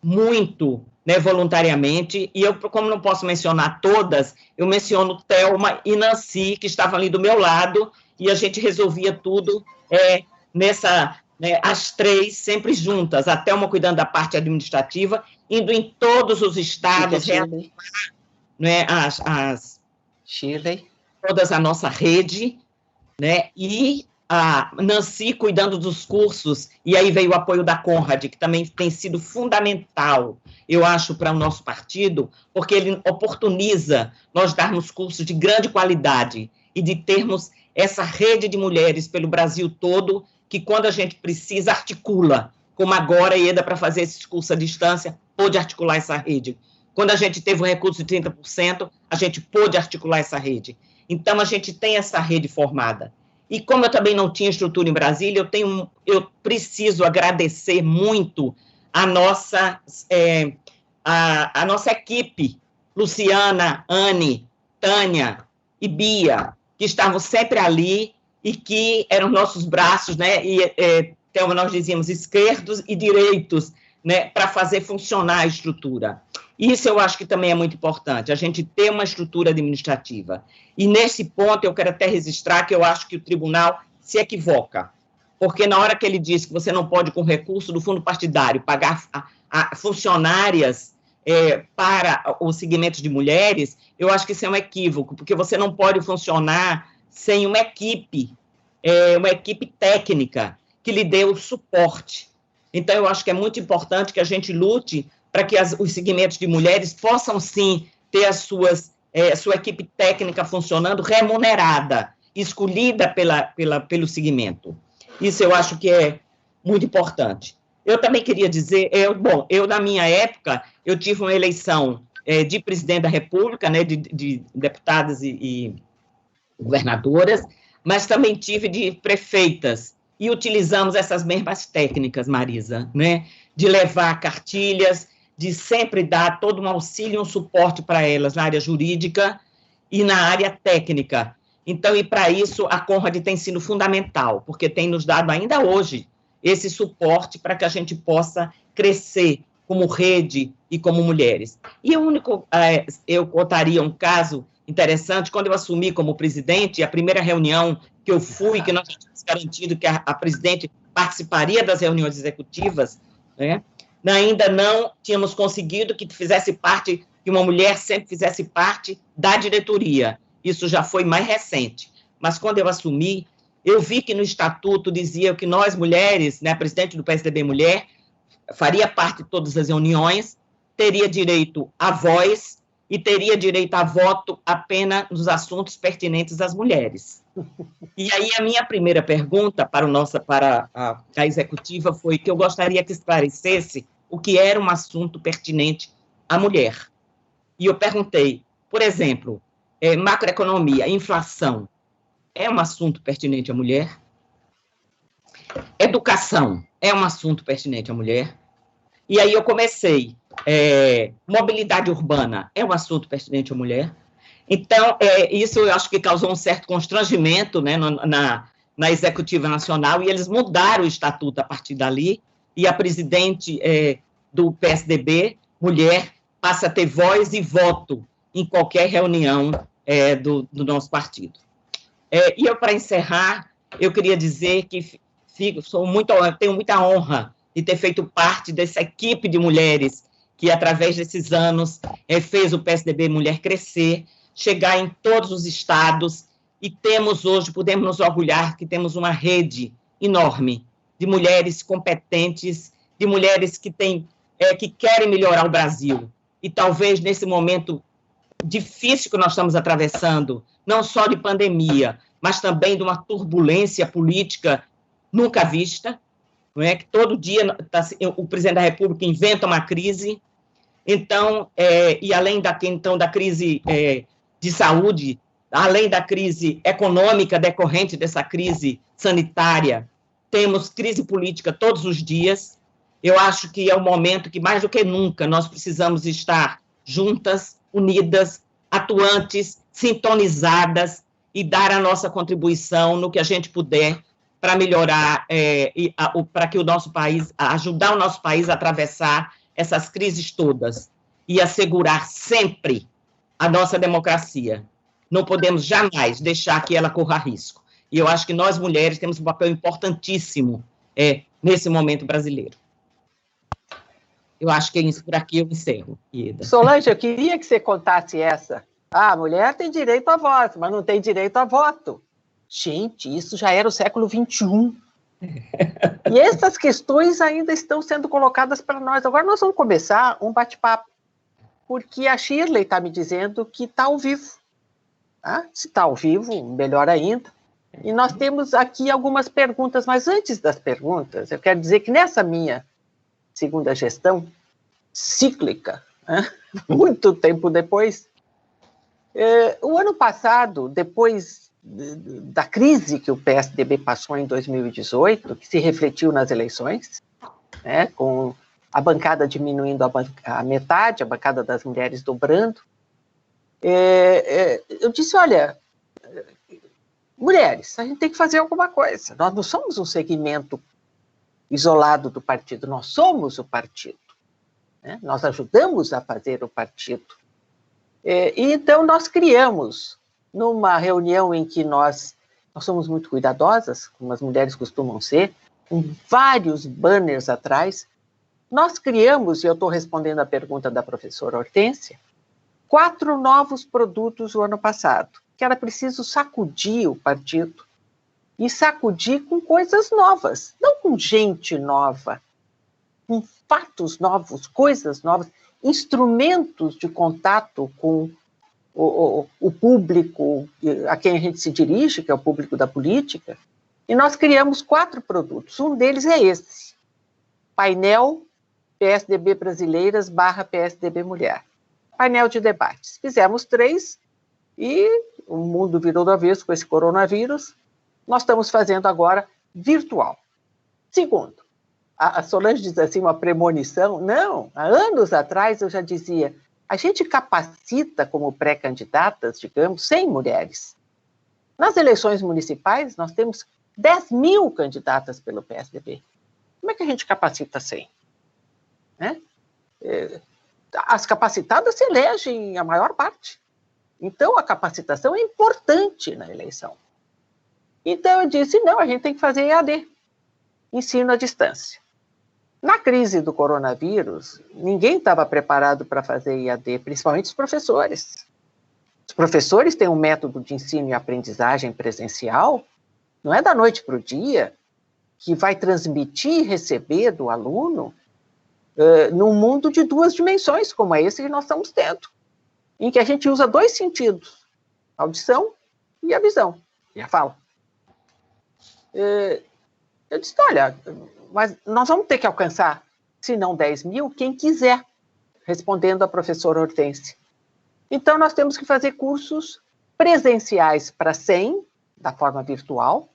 muito, né, voluntariamente, e eu, como não posso mencionar todas, eu menciono Thelma e Nancy, que estavam ali do meu lado, e a gente resolvia tudo as três sempre juntas, a Thelma cuidando da parte administrativa, indo em todos os estados, né, todas a nossa rede, né, e a Nancy cuidando dos cursos, e aí veio o apoio da Conrad, que também tem sido fundamental, eu acho, para o nosso partido, porque ele oportuniza nós darmos cursos de grande qualidade e de termos essa rede de mulheres pelo Brasil todo, que quando a gente precisa, articula, como agora a IEDA para fazer esses cursos à distância, pôde articular essa rede. Quando a gente teve um recurso de 30%, a gente pôde articular essa rede. Então, a gente tem essa rede formada. E como eu também não tinha estrutura em Brasília, eu preciso agradecer muito a nossa equipe, Luciana, Anne, Tânia e Bia, que estavam sempre ali e que eram nossos braços, né? Então, nós dizíamos esquerdos e direitos, né, para fazer funcionar a estrutura. Isso eu acho que também é muito importante, a gente ter uma estrutura administrativa. E nesse ponto eu quero até registrar que eu acho que o tribunal se equivoca, porque na hora que ele diz que você não pode, com recurso do fundo partidário, pagar a funcionárias para os segmentos de mulheres, eu acho que isso é um equívoco, porque você não pode funcionar sem uma equipe técnica que lhe dê o suporte. Então, eu acho que é muito importante que a gente lute para que os segmentos de mulheres possam, sim, ter sua equipe técnica funcionando remunerada, escolhida pelo segmento. Isso eu acho que é muito importante. Eu também queria dizer, eu na minha época, eu tive uma eleição de presidente da República, né, de deputadas e governadoras, mas também tive de prefeitas, e utilizamos essas mesmas técnicas, Marisa, né, de levar cartilhas, de sempre dar todo um auxílio e um suporte para elas na área jurídica e na área técnica. Então, e para isso, a Conrad tem sido fundamental, porque tem nos dado ainda hoje esse suporte para que a gente possa crescer como rede e como mulheres. E eu contaria um caso interessante. Quando eu assumi como presidente, a primeira reunião que eu fui, que nós tínhamos garantido que a presidente participaria das reuniões executivas, né? Ainda não tínhamos conseguido que fizesse parte, que uma mulher sempre fizesse parte da diretoria. Isso já foi mais recente. Mas quando eu assumi, eu vi que no estatuto dizia que nós, mulheres, né, a presidente do PSDB Mulher, faria parte de todas as reuniões, teria direito à voz e teria direito a voto apenas nos assuntos pertinentes às mulheres. E aí a minha primeira pergunta para a executiva foi que eu gostaria que esclarecesse o que era um assunto pertinente à mulher. E eu perguntei, por exemplo, macroeconomia, inflação, é um assunto pertinente à mulher? Educação é um assunto pertinente à mulher? E aí eu comecei, mobilidade urbana é um assunto pertinente à mulher? Então, isso eu acho que causou um certo constrangimento, né, na Executiva Nacional, e eles mudaram o estatuto a partir dali, e a presidente do PSDB, mulher, passa a ter voz e voto em qualquer reunião do nosso partido. E eu, para encerrar, eu queria dizer que tenho muita honra de ter feito parte dessa equipe de mulheres que, através desses anos, fez o PSDB Mulher crescer, chegar em todos os estados, e temos hoje, podemos nos orgulhar que temos uma rede enorme de mulheres competentes, de mulheres que querem melhorar o Brasil. E talvez nesse momento difícil que nós estamos atravessando, não só de pandemia, mas também de uma turbulência política nunca vista, não é? Que todo dia o presidente da República inventa uma crise. Então, e além da crise de saúde, além da crise econômica decorrente dessa crise sanitária, temos crise política todos os dias. Eu acho que é o momento que, mais do que nunca, nós precisamos estar juntas, unidas, atuantes, sintonizadas e dar a nossa contribuição no que a gente puder para melhorar, para que o nosso país, ajudar o nosso país a atravessar essas crises todas e assegurar sempre a nossa democracia. Não podemos jamais deixar que ela corra risco. E eu acho que nós, mulheres, temos um papel importantíssimo nesse momento brasileiro. Eu acho que é isso, por aqui eu encerro, Ieda.
Solange, eu queria que você contasse essa. A mulher tem direito a voto, mas não tem direito a voto. Gente, isso já era o século XXI. E essas questões ainda estão sendo colocadas para nós. Agora nós vamos começar um bate-papo, porque a Shirley está me dizendo que está ao vivo. Tá? Se está ao vivo, melhor ainda. E nós temos aqui algumas perguntas, mas antes das perguntas, eu quero dizer que nessa minha segunda gestão cíclica, né, muito tempo depois, o ano passado, depois da crise que o PSDB passou em 2018, que se refletiu nas eleições, né, com a bancada diminuindo a metade, a bancada das mulheres dobrando, eu disse, olha, mulheres, a gente tem que fazer alguma coisa. Nós não somos um segmento isolado do partido, nós somos o partido. Né? Nós ajudamos a fazer o partido. E então, nós criamos, numa reunião em que nós somos muito cuidadosas, como as mulheres costumam ser, com vários banners atrás, nós criamos, e eu estou respondendo a pergunta da professora Hortência, 4 novos produtos o ano passado, que era preciso sacudir o partido, e sacudir com coisas novas, não com gente nova, com fatos novos, coisas novas, instrumentos de contato com o público a quem a gente se dirige, que é o público da política, e nós criamos 4 produtos. Um deles é esse, painel PSDB Brasileiras / PSDB Mulher. Painel de debates. Fizemos 3 e o mundo virou do avesso com esse coronavírus. Nós estamos fazendo agora virtual. Segundo, a Solange diz assim, uma premonição. Não, há anos atrás eu já dizia, a gente capacita como pré-candidatas, digamos, 100 mulheres. Nas eleições municipais, nós temos 10.000 candidatas pelo PSDB. Como é que a gente capacita 100? Né? As capacitadas se elegem a maior parte. Então, a capacitação é importante na eleição. Então, eu disse, não, a gente tem que fazer EAD, ensino à distância. Na crise do coronavírus, ninguém estava preparado para fazer EAD, principalmente os professores. Os professores têm um método de ensino e aprendizagem presencial, não é da noite para o dia, que vai transmitir e receber do aluno num mundo de 2 dimensões, como é esse que nós estamos tendo, em que a gente usa 2 sentidos, a audição e a visão, e a fala. Eu disse, olha, mas nós vamos ter que alcançar, se não 10 mil, quem quiser, respondendo a professora Hortência. Então, nós temos que fazer cursos presenciais para 100, da forma virtual,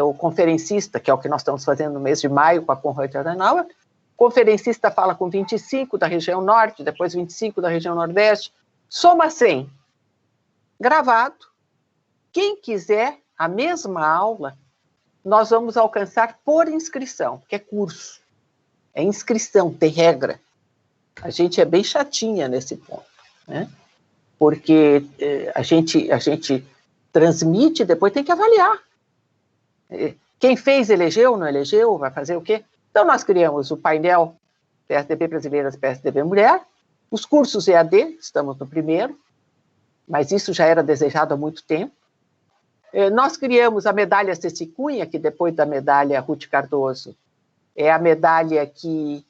o conferencista, que é o que nós estamos fazendo no mês de maio com a Konrad Adenauer, o conferencista fala com 25 da região norte, depois 25 da região nordeste, soma 100, gravado. Quem quiser a mesma aula, nós vamos alcançar por inscrição, que é curso. É inscrição, tem regra. A gente é bem chatinha nesse ponto, né? Porque a gente transmite, depois tem que avaliar. Quem fez, elegeu, não elegeu, vai fazer o quê? Então, nós criamos o painel PSDB Brasileiras, PSDB Mulher, os cursos EAD, estamos no primeiro, mas isso já era desejado há muito tempo. Nós criamos a medalha Ceci Cunha, que depois da medalha Ruth Cardoso, é a medalha que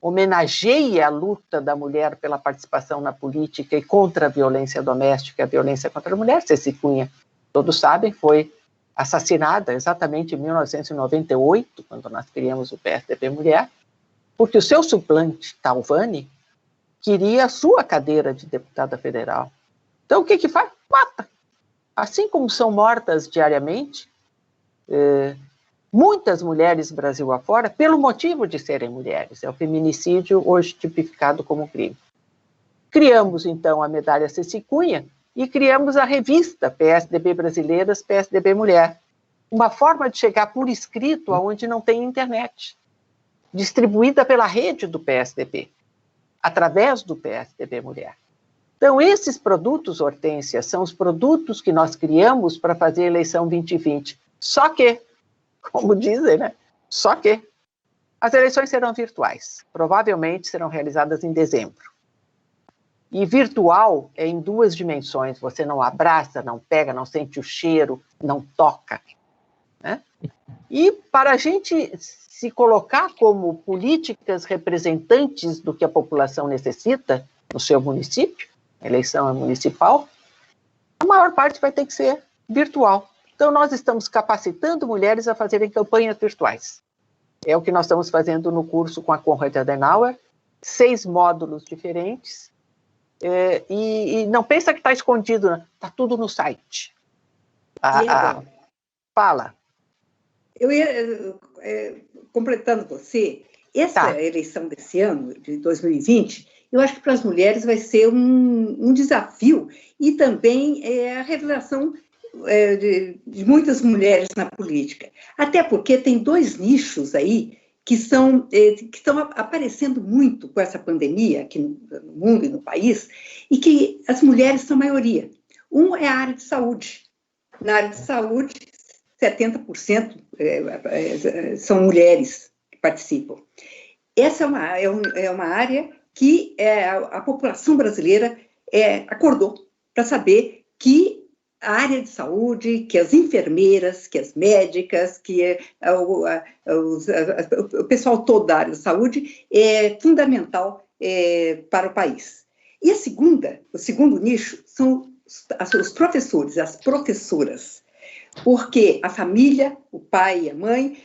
homenageia a luta da mulher pela participação na política e contra a violência doméstica, a violência contra a mulher. Ceci Cunha, todos sabem, foi assassinada exatamente em 1998, quando nós criamos o PSDB Mulher, porque o seu suplante, Talvani, queria a sua cadeira de deputada federal. Então, o que faz? Mata. Assim como são mortas diariamente muitas mulheres Brasil afora, pelo motivo de serem mulheres. É o feminicídio hoje tipificado como crime. Criamos, então, a medalha Ceci Cunha e criamos a revista PSDB Brasileiras, PSDB Mulher. Uma forma de chegar por escrito aonde não tem internet. Distribuída pela rede do PSDB, através do PSDB Mulher. Então, esses produtos, Hortência, são os produtos que nós criamos para fazer a eleição 2020. Só que, como dizem, né? Só que as eleições serão virtuais. Provavelmente serão realizadas em dezembro. E virtual é em 2 dimensões. Você não abraça, não pega, não sente o cheiro, não toca. Né? E para a gente se colocar como políticas representantes do que a população necessita no seu município, a eleição é municipal, a maior parte vai ter que ser virtual. Então, nós estamos capacitando mulheres a fazerem campanhas virtuais. É o que nós estamos fazendo no curso com a Konrad Adenauer, 6 módulos diferentes, e não pensa que está escondido, está tudo no site. Fala.
Eu ia, completando você, essa eleição desse ano, de 2020, eu acho que para as mulheres vai ser um desafio e também a revelação de muitas mulheres na política. Até porque tem 2 nichos aí que estão aparecendo muito com essa pandemia aqui no mundo e no país, e que as mulheres são a maioria. Um é a área de saúde. Na área de saúde, 70% são mulheres que participam. Essa é uma área que a população brasileira acordou para saber que a área de saúde, que as enfermeiras, que as médicas, que o pessoal todo da área de saúde é fundamental para o país. E o segundo nicho são os professores, as professoras, porque a família, o pai e a mãe,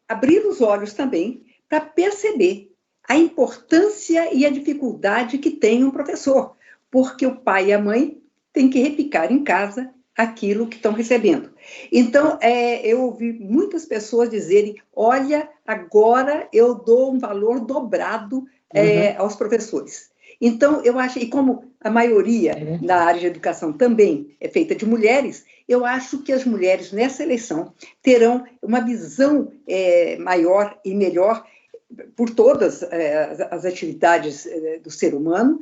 abriram os olhos também para perceber a importância e a dificuldade que tem um professor, porque o pai e a mãe têm que replicar em casa aquilo que estão recebendo. Então, eu ouvi muitas pessoas dizerem, olha, agora eu dou um valor dobrado aos professores. Então, eu acho, e como a maioria da área de educação também é feita de mulheres, eu acho que as mulheres nessa eleição terão uma visão maior e melhor por todas as atividades do ser humano,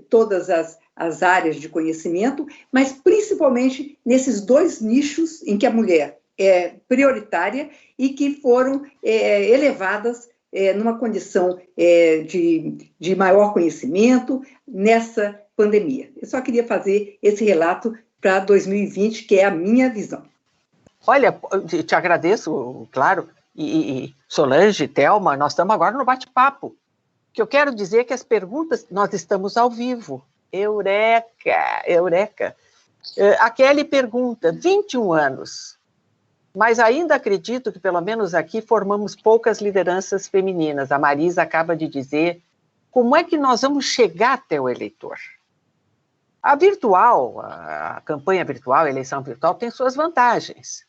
todas as áreas de conhecimento, mas principalmente nesses 2 nichos em que a mulher é prioritária e que foram elevadas numa condição de maior conhecimento nessa pandemia. Eu só queria fazer esse relato para 2020, que é a minha visão.
Olha, te agradeço, claro, e Solange, Thelma, nós estamos agora no bate-papo. O que eu quero dizer é que as perguntas, nós estamos ao vivo. Eureka, eureka. A Kelly pergunta, 21 anos, mas ainda acredito que, pelo menos aqui, formamos poucas lideranças femininas. A Marisa acaba de dizer, como é que nós vamos chegar até o eleitor? A campanha virtual, a eleição virtual, tem suas vantagens.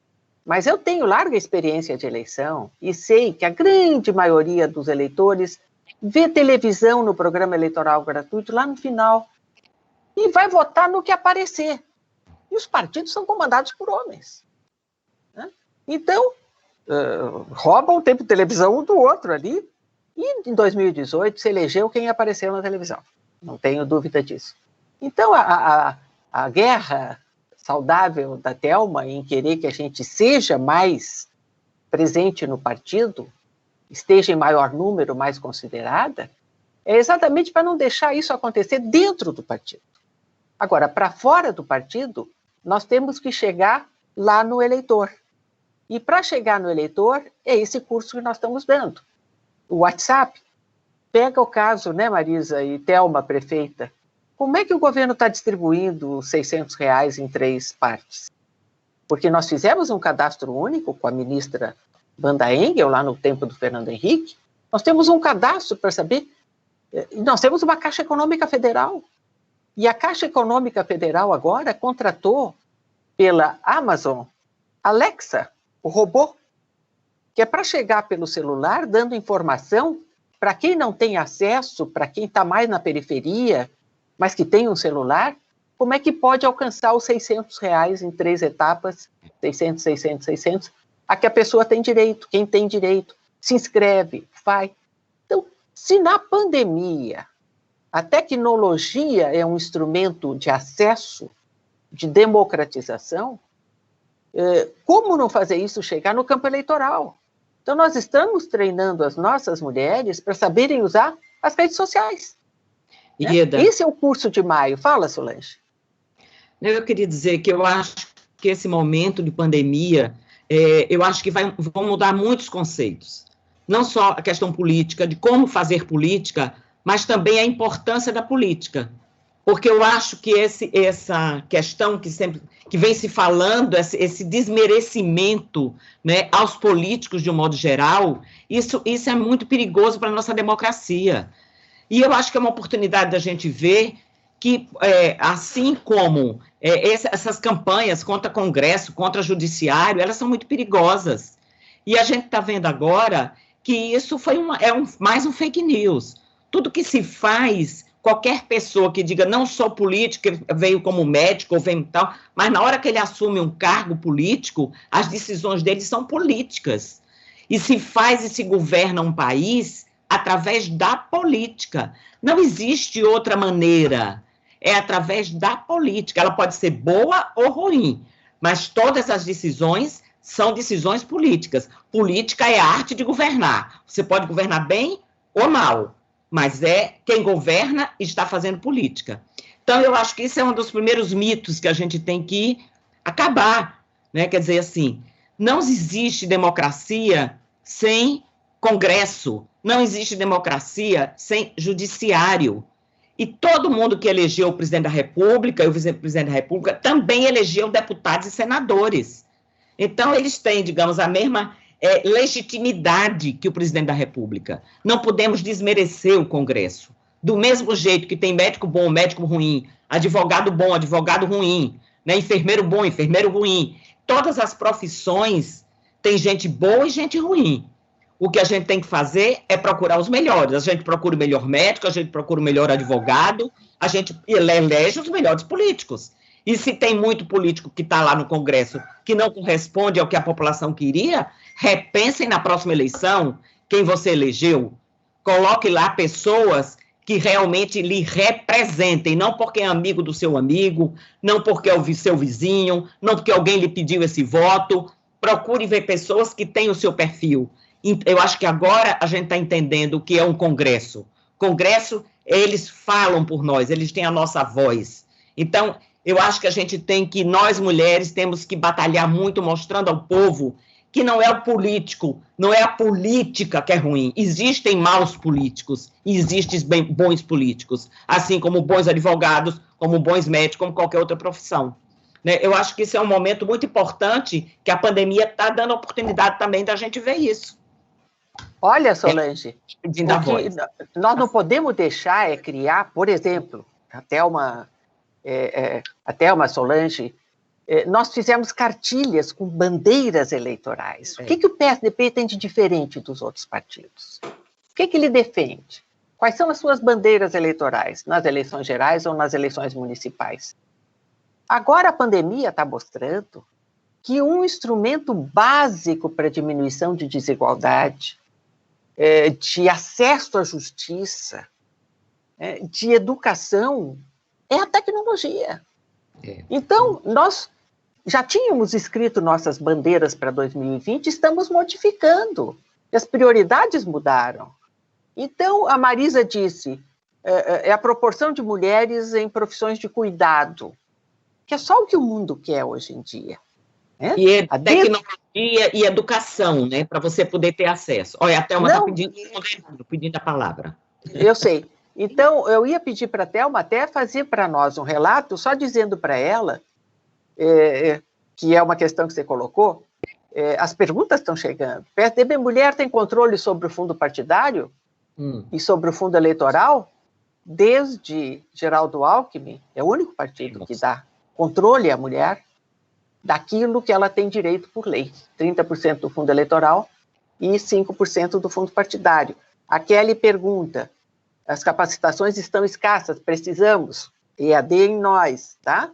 Mas eu tenho larga experiência de eleição e sei que a grande maioria dos eleitores vê televisão no programa eleitoral gratuito lá no final e vai votar no que aparecer. E os partidos são comandados por homens. Né? Então, roubam o tempo de televisão um do outro ali e em 2018 se elegeu quem apareceu na televisão. Não tenho dúvida disso. Então, a guerra saudável da Thelma em querer que a gente seja mais presente no partido, esteja em maior número, mais considerada, é exatamente para não deixar isso acontecer dentro do partido. Agora, para fora do partido, nós temos que chegar lá no eleitor. E para chegar no eleitor, é esse curso que nós estamos dando. O WhatsApp, pega o caso, né, Marisa e Thelma, prefeita, como é que o governo está distribuindo os R$600 em 3 partes? Porque nós fizemos um cadastro único com a ministra Wanda Engel, lá no tempo do Fernando Henrique, nós temos um cadastro para saber, nós temos uma Caixa Econômica Federal, e a Caixa Econômica Federal agora contratou pela Amazon Alexa, o robô, que é para chegar pelo celular, dando informação para quem não tem acesso, para quem está mais na periferia, mas que tem um celular, como é que pode alcançar os R$600 em 3 etapas, 600, 600, 600, a que a pessoa tem direito, quem tem direito, se inscreve, faz. Então, se na pandemia a tecnologia é um instrumento de acesso, de democratização, como não fazer isso chegar no campo eleitoral? Então, nós estamos treinando as nossas mulheres para saberem usar as redes sociais. Né? Esse é o curso de maio. Fala, Solange.
Eu queria dizer que eu acho que esse momento de pandemia, eu acho que vão mudar muitos conceitos. Não só a questão política, de como fazer política, mas também a importância da política. Porque eu acho que essa questão que vem se falando, esse desmerecimento, né, aos políticos de um modo geral, isso é muito perigoso para a nossa democracia. E eu acho que é uma oportunidade da gente ver que, assim como essas campanhas contra Congresso, contra Judiciário, elas são muito perigosas. E a gente está vendo agora que isso mais um fake news. Tudo que se faz, qualquer pessoa que diga, não sou político, veio como médico, ou veio tal, mas na hora que ele assume um cargo político, as decisões dele são políticas. E se faz e se governa um país através da política. Não existe outra maneira. É através da política. Ela pode ser boa ou ruim, mas todas as decisões são decisões políticas. Política é a arte de governar. Você pode governar bem ou mal, mas quem governa está fazendo política. Então, eu acho que isso é um dos primeiros mitos que a gente tem que acabar, né? Quer dizer assim, não existe democracia sem Congresso, não existe democracia sem judiciário. E todo mundo que elegeu o presidente da República e o vice-presidente da República também elegeu deputados e senadores. Então, eles têm, digamos, a mesma legitimidade que o presidente da República. Não podemos desmerecer o Congresso. Do mesmo jeito que tem médico bom, médico ruim, advogado bom, advogado ruim, né? Enfermeiro bom, enfermeiro ruim. Todas as profissões têm gente boa e gente ruim. O que a gente tem que fazer é procurar os melhores. A gente procura o melhor médico, a gente procura o melhor advogado, a gente elege os melhores políticos. E se tem muito político que está lá no Congresso que não corresponde ao que a população queria, repensem na próxima eleição quem você elegeu. Coloque lá pessoas que realmente lhe representem, não porque é amigo do seu amigo, não porque é o seu vizinho, não porque alguém lhe pediu esse voto. Procure ver pessoas que têm o seu perfil. Eu acho que agora a gente está entendendo o que é um congresso. Congresso, eles falam por nós, eles têm a nossa voz. Então, eu acho que nós mulheres temos que batalhar muito, mostrando ao povo que não é o político, não é a política que é ruim. Existem maus políticos, existem bons políticos, assim como bons advogados, como bons médicos, como qualquer outra profissão. Né? Eu acho que esse é um momento muito importante, que a pandemia está dando a oportunidade também da gente ver isso.
Olha, Solange, nós não podemos deixar criar, por exemplo, até uma Solange, nós fizemos cartilhas com bandeiras eleitorais. O que o PSDB tem de diferente dos outros partidos? O que ele defende? Quais são as suas bandeiras eleitorais, nas eleições gerais ou nas eleições municipais? Agora a pandemia está mostrando que um instrumento básico para a diminuição de desigualdade, de acesso à justiça, de educação, é a tecnologia. Então, nós já tínhamos escrito nossas bandeiras para 2020, estamos modificando. As prioridades mudaram. Então, a Marisa disse, é a proporção de mulheres em profissões de cuidado, que é só o que o mundo quer hoje em dia.
E tecnologia e educação, né, para você poder ter acesso. Olha, a Thelma está pedindo a palavra.
Eu sei. Então, eu ia pedir para a Thelma até fazer para nós um relato, só dizendo para ela, que é uma questão que você colocou, as perguntas estão chegando. PSDB Mulher tem controle sobre o fundo partidário e sobre o fundo eleitoral? Desde Geraldo Alckmin, é o único partido que dá controle à mulher daquilo que ela tem direito por lei. 30% do fundo eleitoral e 5% do fundo partidário. A Kelly pergunta, as capacitações estão escassas, precisamos, EAD em nós, tá?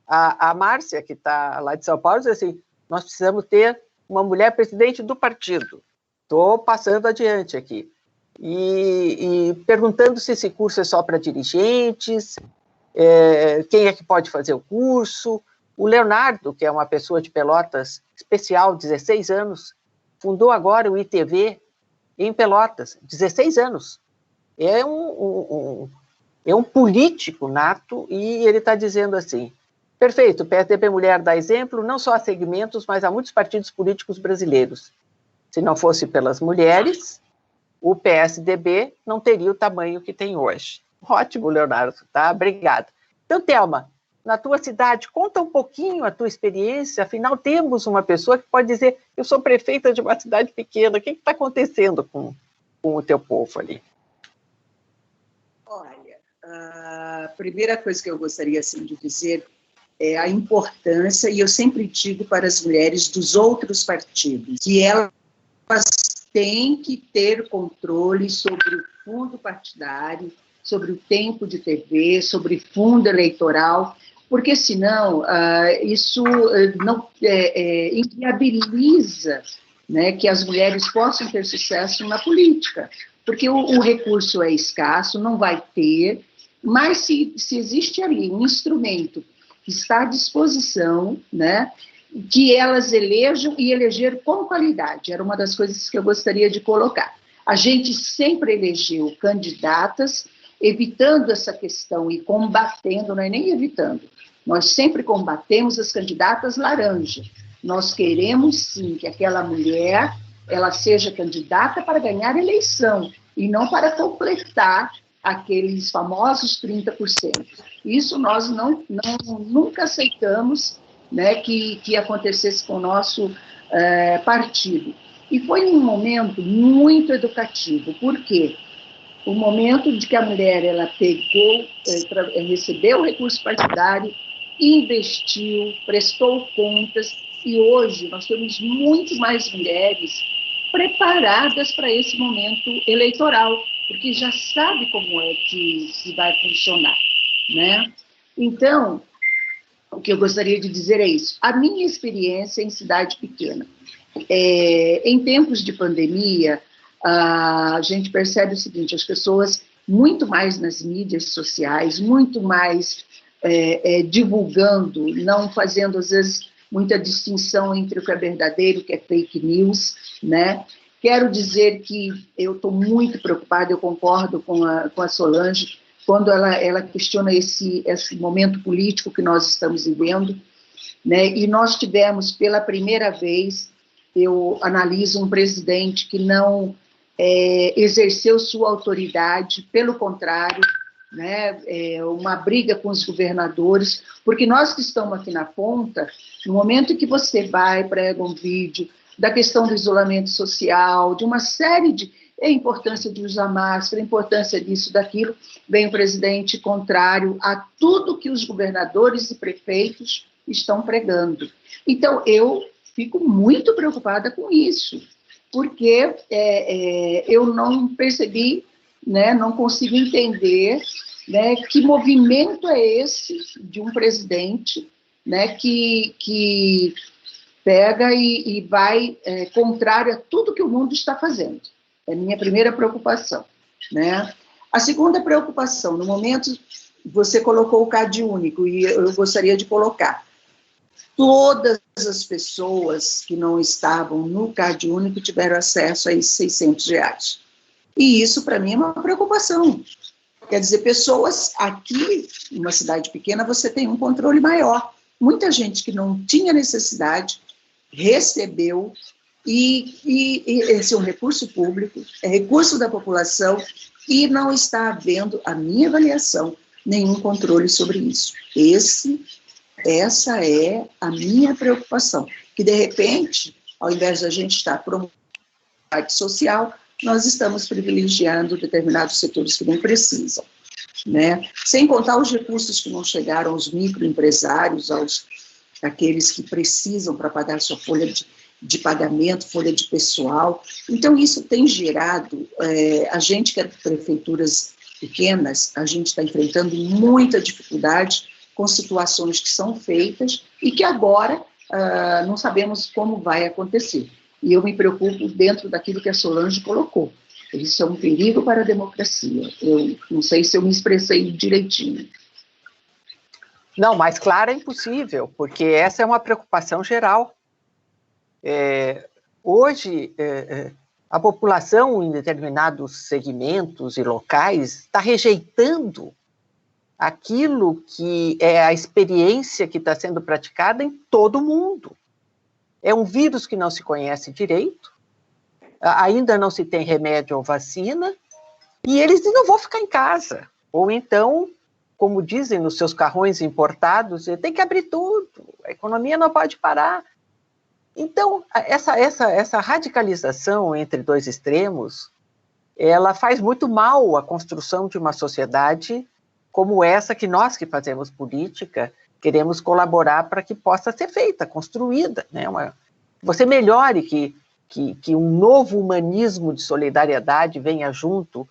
A Márcia, que está lá de São Paulo, diz assim, nós precisamos ter uma mulher presidente do partido. Estou passando adiante aqui. E perguntando se esse curso é só para dirigentes, quem é que pode fazer o curso. O Leonardo, que é uma pessoa de Pelotas especial, 16 anos, fundou agora o ITV em Pelotas, 16 anos. É um político nato e ele está dizendo assim, perfeito, o PSDB Mulher dá exemplo não só a segmentos, mas a muitos partidos políticos brasileiros. Se não fosse pelas mulheres, o PSDB não teria o tamanho que tem hoje. Ótimo, Leonardo, tá? Obrigada. Então, Thelma, na tua cidade, conta um pouquinho a tua experiência, afinal temos uma pessoa que pode dizer, eu sou prefeita de uma cidade pequena, o que está acontecendo com o teu povo ali?
Olha, a primeira coisa que eu gostaria assim, de dizer é a importância, e eu sempre digo para as mulheres dos outros partidos, que elas têm que ter controle sobre o fundo partidário, sobre o tempo de TV, sobre fundo eleitoral, porque senão isso não inviabiliza, né, que as mulheres possam ter sucesso na política, porque o recurso é escasso, não vai ter, mas se existe ali um instrumento que está à disposição, né, que elas elejam e eleger com qualidade, era uma das coisas que eu gostaria de colocar. A gente sempre elegeu candidatas, evitando essa questão e combatendo, não é nem evitando, nós sempre combatemos as candidatas laranja. Nós queremos, sim, que aquela mulher ela seja candidata para ganhar eleição e não para completar aqueles famosos 30%. Isso nós nunca aceitamos, né, que acontecesse com o nosso partido. E foi um momento muito educativo. Por quê? O momento de que a mulher ela pegou, recebeu o recurso partidário, investiu, prestou contas, e hoje nós temos muito mais mulheres preparadas para esse momento eleitoral, porque já sabe como é que vai funcionar, né? Então, o que eu gostaria de dizer é isso. A minha experiência em cidade pequena. Em tempos de pandemia, a gente percebe o seguinte, as pessoas muito mais nas mídias sociais, muito mais divulgando, não fazendo, às vezes, muita distinção entre o que é verdadeiro e o que é fake news, né? Quero dizer que eu estou muito preocupada, eu concordo com a Solange, quando ela questiona esse momento político que nós estamos vivendo, né? E nós tivemos, pela primeira vez, eu analiso um presidente que não exerceu sua autoridade, pelo contrário, né? Uma briga com os governadores, porque nós que estamos aqui na ponta, no momento em que você vai, prega um vídeo da questão do isolamento social, de uma série de a importância de usar máscara, a importância disso, daquilo, vem o presidente contrário a tudo que os governadores e prefeitos estão pregando. Então, eu fico muito preocupada com isso, porque eu não percebi, né, não consigo entender, né, que movimento é esse de um presidente, né, que pega e vai contrário a tudo que o mundo está fazendo. É a minha primeira preocupação, né? A segunda preocupação, no momento, você colocou o CAD único, e eu gostaria de colocar, todas as pessoas que não estavam no CAD único tiveram acesso a esses R$600. E isso, para mim, é uma preocupação. Quer dizer, pessoas aqui, numa cidade pequena, você tem um controle maior. Muita gente que não tinha necessidade recebeu, e esse é um recurso público, é recurso da população, e não está havendo, a minha avaliação, nenhum controle sobre isso. Essa é a minha preocupação, que de repente, ao invés de a gente estar promovendo a parte social, nós estamos privilegiando determinados setores que não precisam, né? Sem contar os recursos que não chegaram aos microempresários, aqueles que precisam para pagar sua folha de pagamento, folha de pessoal. Então, isso tem gerado, a gente que é de prefeituras pequenas, a gente está enfrentando muita dificuldade com situações que são feitas e que agora não sabemos como vai acontecer. E eu me preocupo dentro daquilo que a Solange colocou. Isso é um perigo para a democracia. Eu não sei se eu me expressei direitinho.
Não, mais claro é impossível, porque essa é uma preocupação geral. Hoje, a população em determinados segmentos e locais está rejeitando aquilo que é a experiência que está sendo praticada em todo o mundo. É um vírus que não se conhece direito, ainda não se tem remédio ou vacina, e eles não vão ficar em casa. Ou então, como dizem nos seus carrões importados, tem que abrir tudo, a economia não pode parar. Então, essa radicalização entre dois extremos, ela faz muito mal à construção de uma sociedade como essa que nós que fazemos política queremos colaborar para que possa ser feita, construída, né? Você melhore que um novo humanismo de solidariedade venha junto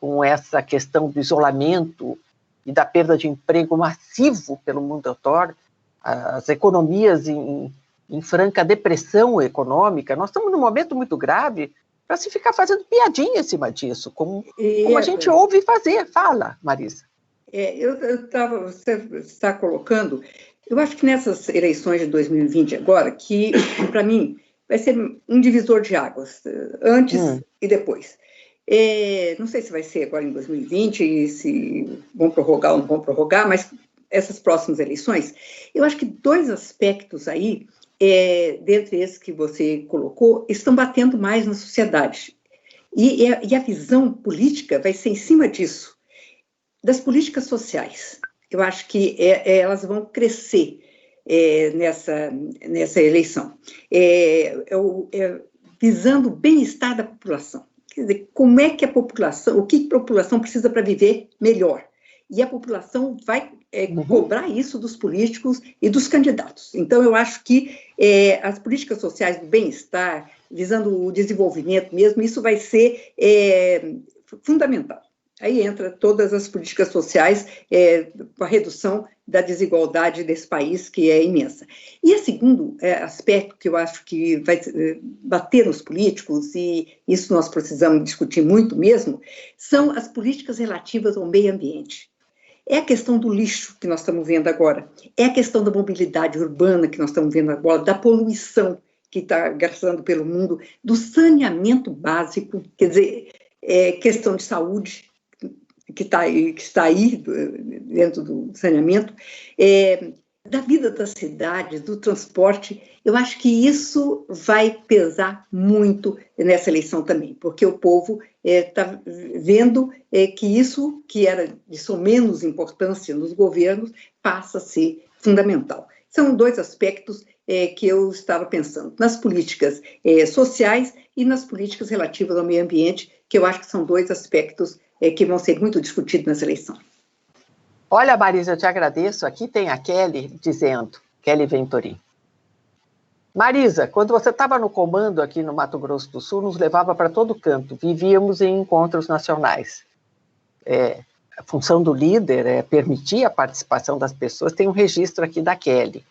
com essa questão do isolamento e da perda de emprego massivo pelo mundo todo, as economias em franca depressão econômica. Nós estamos num momento muito grave para se ficar fazendo piadinha em cima disso, como a gente ouve fazer. Fala, Marisa.
Você está colocando, eu acho que nessas eleições de 2020 agora, que para mim vai ser um divisor de águas, antes e depois. Não sei se vai ser agora em 2020, e se vão prorrogar ou não vão prorrogar, mas essas próximas eleições, eu acho que dois aspectos aí, dentre esses que você colocou, estão batendo mais na sociedade. E a visão política vai ser em cima disso, das políticas sociais. Eu acho que elas vão crescer nessa eleição, visando o bem-estar da população. Quer dizer, como é que a população, o que a população precisa para viver melhor? E a população vai cobrar isso dos políticos e dos candidatos. Então, eu acho que as políticas sociais do bem-estar, visando o desenvolvimento mesmo, isso vai ser fundamental. Aí entra todas as políticas sociais, com a redução da desigualdade desse país, que é imensa. E o segundo aspecto que eu acho que vai bater nos políticos, e isso nós precisamos discutir muito mesmo, são as políticas relativas ao meio ambiente. É a questão do lixo que nós estamos vendo agora, é a questão da mobilidade urbana que nós estamos vendo agora, da poluição que está gastando pelo mundo, do saneamento básico, quer dizer, questão de saúde, que está aí dentro do saneamento, da vida das cidades, do transporte. Eu acho que isso vai pesar muito nessa eleição também, porque o povo está vendo que isso, que era de menos importância nos governos, passa a ser fundamental. São dois aspectos que eu estava pensando, nas políticas sociais e nas políticas relativas ao meio ambiente, que eu acho que são dois aspectos que vão ser muito discutidos nessa eleição.
Olha, Marisa, eu te agradeço. Aqui tem a Kelly dizendo, Kelly Ventorim. Marisa, quando você estava no comando aqui no Mato Grosso do Sul, nos levava para todo canto, vivíamos em encontros nacionais. A função do líder é permitir a participação das pessoas, tem um registro aqui da Kelly.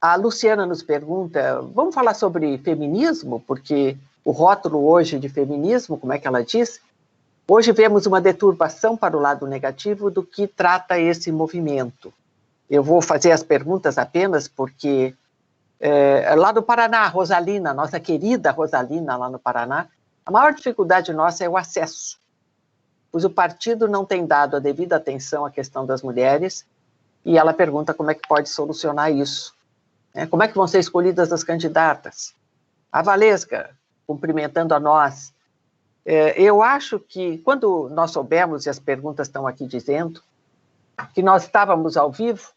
A Luciana nos pergunta, vamos falar sobre feminismo, porque o rótulo hoje de feminismo, como é que ela diz? Hoje vemos uma deturpação para o lado negativo do que trata esse movimento. Eu vou fazer as perguntas apenas porque lá no Paraná, Rosalina, nossa querida Rosalina lá no Paraná, a maior dificuldade nossa é o acesso, pois o partido não tem dado a devida atenção à questão das mulheres, e ela pergunta como é que pode solucionar isso. Como é que vão ser escolhidas as candidatas? A Valesca, cumprimentando a nós, eu acho que quando nós soubemos, e as perguntas estão aqui dizendo, que nós estávamos ao vivo,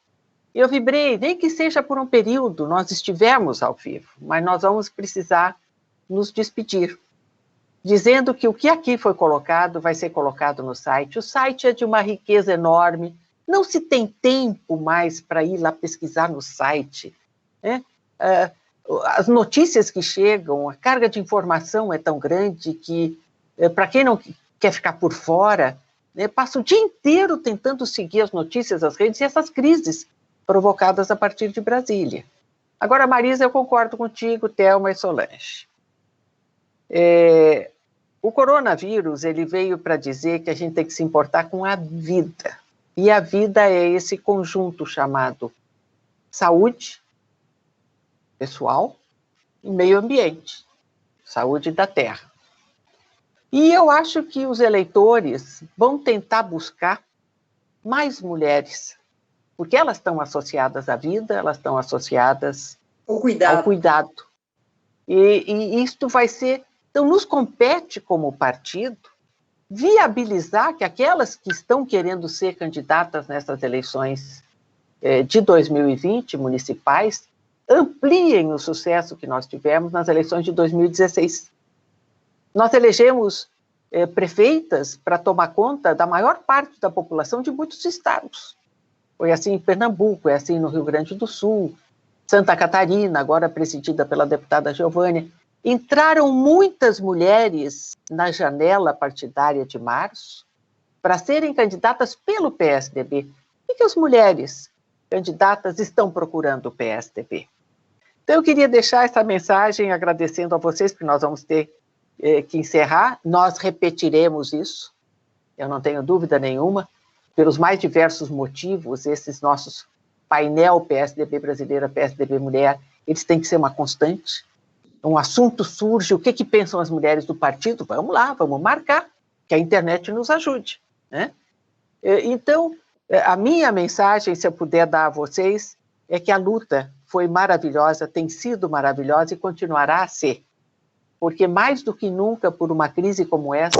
eu vibrei, nem que seja por um período, nós estivemos ao vivo, mas nós vamos precisar nos despedir, dizendo que o que aqui foi colocado vai ser colocado no site. O site é de uma riqueza enorme, não se tem tempo mais para ir lá pesquisar no site, as notícias que chegam, a carga de informação é tão grande que, para quem não quer ficar por fora, passa o dia inteiro tentando seguir as notícias, as redes e essas crises provocadas a partir de Brasília. Agora, Marisa, eu concordo contigo, Thelma e Solange. O coronavírus, ele veio para dizer que a gente tem que se importar com a vida. E a vida é esse conjunto chamado saúde pessoal e meio ambiente, saúde da terra. E eu acho que os eleitores vão tentar buscar mais mulheres, porque elas estão associadas à vida, elas estão associadas ao cuidado. E isto vai ser... Então, nos compete como partido viabilizar que aquelas que estão querendo ser candidatas nessas eleições de 2020, municipais, ampliem o sucesso que nós tivemos nas eleições de 2016. Nós elegemos prefeitas para tomar conta da maior parte da população de muitos estados. Foi assim em Pernambuco, é assim no Rio Grande do Sul, Santa Catarina, agora presidida pela deputada Giovânia. Entraram muitas mulheres na janela partidária de março para serem candidatas pelo PSDB. O que as mulheres candidatas estão procurando o PSDB? Então, eu queria deixar essa mensagem agradecendo a vocês, porque nós vamos ter que encerrar. Nós repetiremos isso, eu não tenho dúvida nenhuma, pelos mais diversos motivos. Esses nossos painel PSDB Brasileira, PSDB Mulher, eles têm que ser uma constante. Um assunto surge, o que pensam as mulheres do partido? Vamos lá, vamos marcar, que a internet nos ajude, né? Então, a minha mensagem, se eu puder dar a vocês, é que a luta foi maravilhosa, tem sido maravilhosa e continuará a ser. Porque mais do que nunca, por uma crise como essa,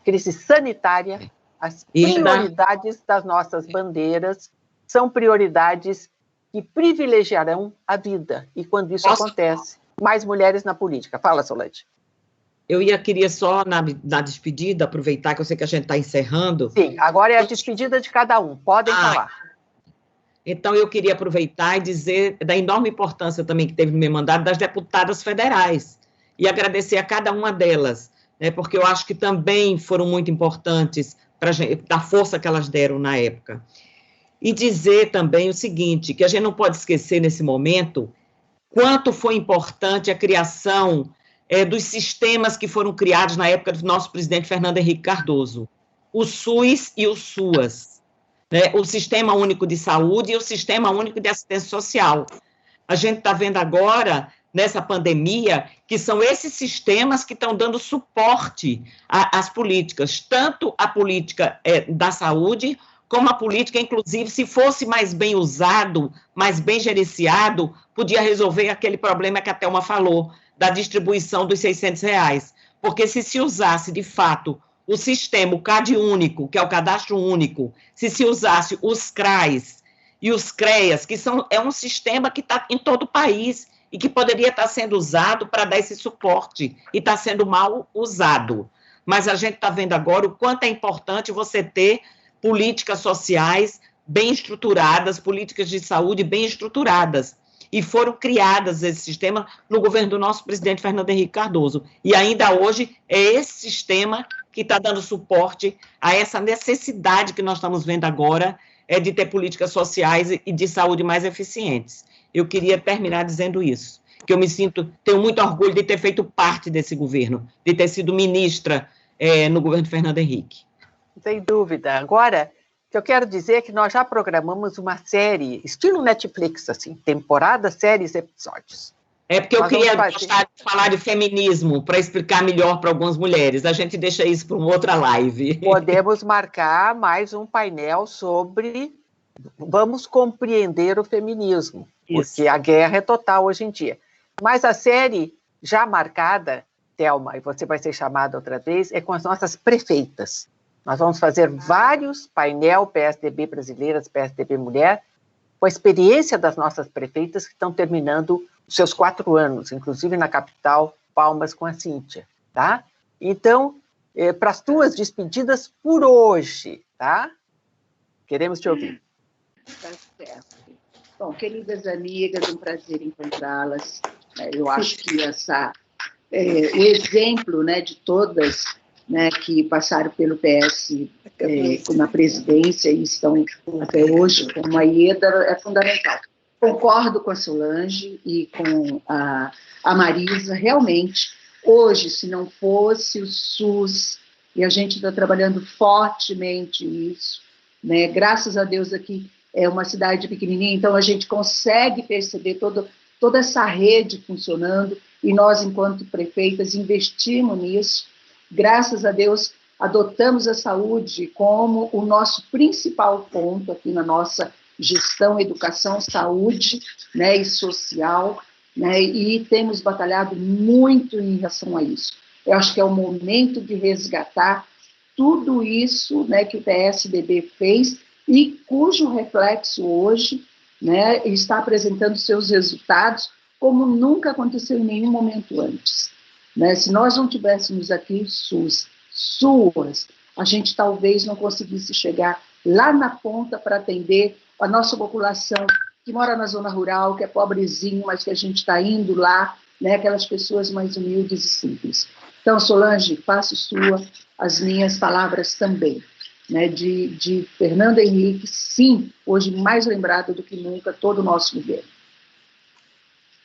crise sanitária, as prioridades das nossas bandeiras são prioridades que privilegiarão a vida. E quando isso acontece, mais mulheres na política. Fala, Solange.
Queria só, na despedida, aproveitar que eu sei que a gente está encerrando.
Sim, agora é a despedida de cada um. Podem falar.
Então, eu queria aproveitar e dizer da enorme importância também que teve no meu mandato das deputadas federais e agradecer a cada uma delas, né, porque eu acho que também foram muito importantes para da força que elas deram na época. e dizer também o seguinte, que a gente não pode esquecer nesse momento quanto foi importante a criação dos sistemas que foram criados na época do nosso presidente Fernando Henrique Cardoso, o SUS e o SUAS, né? O Sistema Único de Saúde e o Sistema Único de Assistência Social. A gente está vendo agora, nessa pandemia, que são esses sistemas que estão dando suporte às políticas, tanto a política da saúde, como a política, inclusive, se fosse mais bem usado, mais bem gerenciado, podia resolver aquele problema que a Thelma falou, da distribuição dos R$600. Porque se usasse, de fato, o sistema, o CAD único, que é o cadastro único, se usasse os CRAs e os CREAs, que é um sistema que está em todo o país e que poderia estar sendo usado para dar esse suporte, e está sendo mal usado. Mas a gente está vendo agora o quanto é importante você ter políticas sociais bem estruturadas, políticas de saúde bem estruturadas, e foram criadas esse sistema no governo do nosso presidente Fernando Henrique Cardoso, e ainda hoje é esse sistema que está dando suporte a essa necessidade que nós estamos vendo agora, de ter políticas sociais e de saúde mais eficientes. Eu queria terminar dizendo isso, que eu tenho muito orgulho de ter feito parte desse governo, de ter sido ministra no governo de Fernando Henrique.
Sem dúvida. Agora, o que eu quero dizer é que nós já programamos uma série, estilo Netflix, assim, temporada, séries, episódios.
É porque eu queria gostar de falar de feminismo, para explicar melhor para algumas mulheres. A gente deixa isso para uma outra live.
Podemos marcar mais um painel sobre vamos compreender o feminismo, porque isso. A guerra é total hoje em dia. Mas a série já marcada, Thelma, e você vai ser chamada outra vez, é com as nossas prefeitas. Nós vamos fazer vários painel PSDB Brasileiras, PSDB Mulher, com a experiência das nossas prefeitas que estão terminando os seus 4 anos, inclusive na capital, Palmas com a Cíntia, tá? Então, para as tuas despedidas por hoje, tá? Queremos te ouvir.
Tá certo. Bom, queridas amigas, um prazer encontrá-las. Eu acho que o exemplo, né, de todas, né, que passaram pelo PS na presidência e estão até hoje, como a Ieda, é fundamental. Concordo com a Solange e com a Marisa, realmente, hoje, se não fosse o SUS, e a gente está trabalhando fortemente nisso, né, graças a Deus aqui é uma cidade pequenininha, então a gente consegue perceber toda essa rede funcionando, e nós, enquanto prefeitas, investimos nisso. Graças a Deus, adotamos a saúde como o nosso principal ponto aqui na nossa gestão, educação, saúde, né, e social, né, e temos batalhado muito em relação a isso. Eu acho que é o momento de resgatar tudo isso, né, que o PSDB fez e cujo reflexo hoje, né, está apresentando seus resultados como nunca aconteceu em nenhum momento antes. Né? Se nós não tivéssemos aqui o SUS, a gente talvez não conseguisse chegar lá na ponta para atender a nossa população que mora na zona rural, que é pobrezinho, mas que a gente está indo lá, né? Aquelas pessoas mais humildes e simples. Então, Solange, faço as minhas palavras também, né? De Fernando Henrique, sim, hoje mais lembrado do que nunca, todo o nosso governo.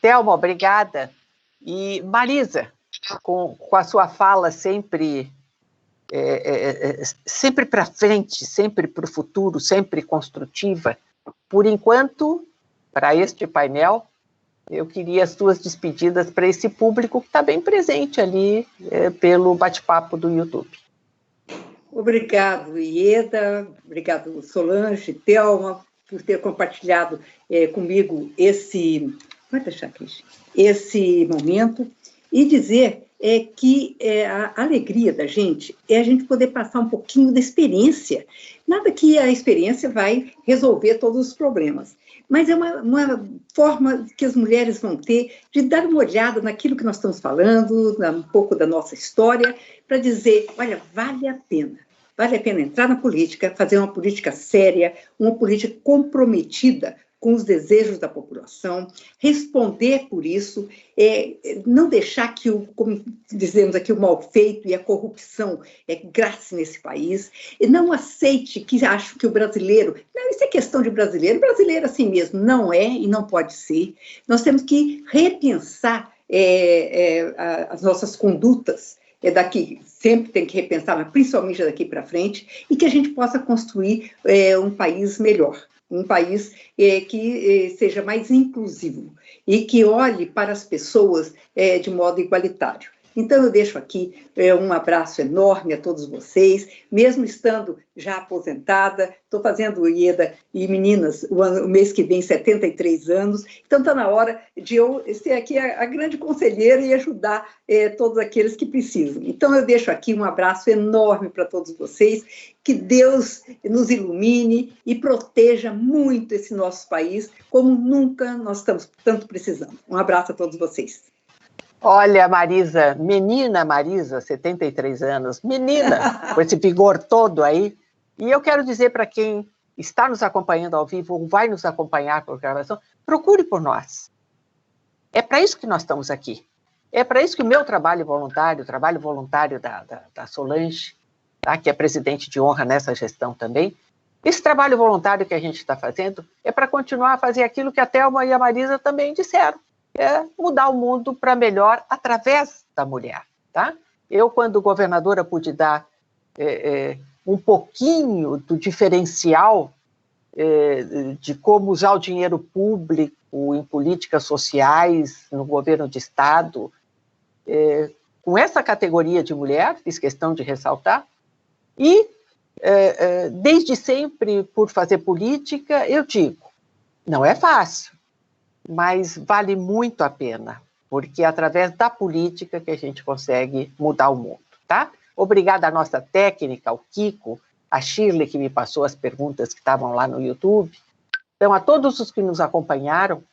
Thelma, obrigada. E Marisa, com a sua fala sempre para frente, sempre para o futuro, sempre construtiva, por enquanto, para este painel, eu queria as suas despedidas para esse público que está bem presente ali pelo bate-papo do YouTube.
Obrigado, Ieda, obrigado, Solange, Thelma, por ter compartilhado comigo esse momento, e dizer que a alegria da gente é a gente poder passar um pouquinho da experiência. Nada que a experiência vai resolver todos os problemas, mas é uma forma que as mulheres vão ter de dar uma olhada naquilo que nós estamos falando, um pouco da nossa história, para dizer, olha, vale a pena entrar na política, fazer uma política séria, uma política comprometida com os desejos da população, responder por isso, não deixar que, como dizemos aqui, o mal feito e a corrupção grace nesse país, e não aceite que acho que o brasileiro, não, isso é questão de brasileiro assim mesmo, não é e não pode ser. Nós temos que repensar as nossas condutas, daqui, sempre tem que repensar, mas principalmente daqui para frente, e que a gente possa construir um país melhor, um país que seja mais inclusivo e que olhe para as pessoas de modo igualitário. Então, eu deixo aqui um abraço enorme a todos vocês, mesmo estando já aposentada, estou fazendo, Ieda e meninas, o mês que vem, 73 anos, então está na hora de eu ser aqui a grande conselheira e ajudar todos aqueles que precisam. Então, eu deixo aqui um abraço enorme para todos vocês, que Deus nos ilumine e proteja muito esse nosso país, como nunca nós estamos tanto precisando. Um abraço a todos vocês.
Olha, Marisa, menina Marisa, 73 anos, menina, com esse vigor todo aí. E eu quero dizer para quem está nos acompanhando ao vivo ou vai nos acompanhar por gravação, procure por nós. É para isso que nós estamos aqui. É para isso que o meu trabalho voluntário, o trabalho voluntário da Solange, tá, que é presidente de honra nessa gestão também, esse trabalho voluntário que a gente está fazendo é para continuar a fazer aquilo que a Thelma e a Marisa também disseram. Mudar o mundo para melhor através da mulher, tá? Eu, quando governadora, pude dar um pouquinho do diferencial de como usar o dinheiro público em políticas sociais, no governo de Estado, com essa categoria de mulher, fiz questão de ressaltar, e desde sempre, por fazer política, eu digo, não é fácil, mas vale muito a pena, porque é através da política que a gente consegue mudar o mundo, tá? Obrigada à nossa técnica, ao Kiko, a Shirley, que me passou as perguntas que estavam lá no YouTube. Então, a todos os que nos acompanharam,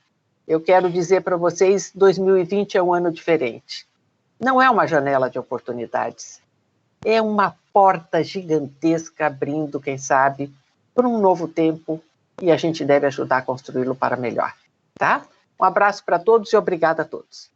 eu quero dizer para vocês, 2020 é um ano diferente. Não é uma janela de oportunidades, é uma porta gigantesca abrindo, quem sabe, para um novo tempo, e a gente deve ajudar a construí-lo para melhor. Tá? Um abraço para todos e obrigada a todos.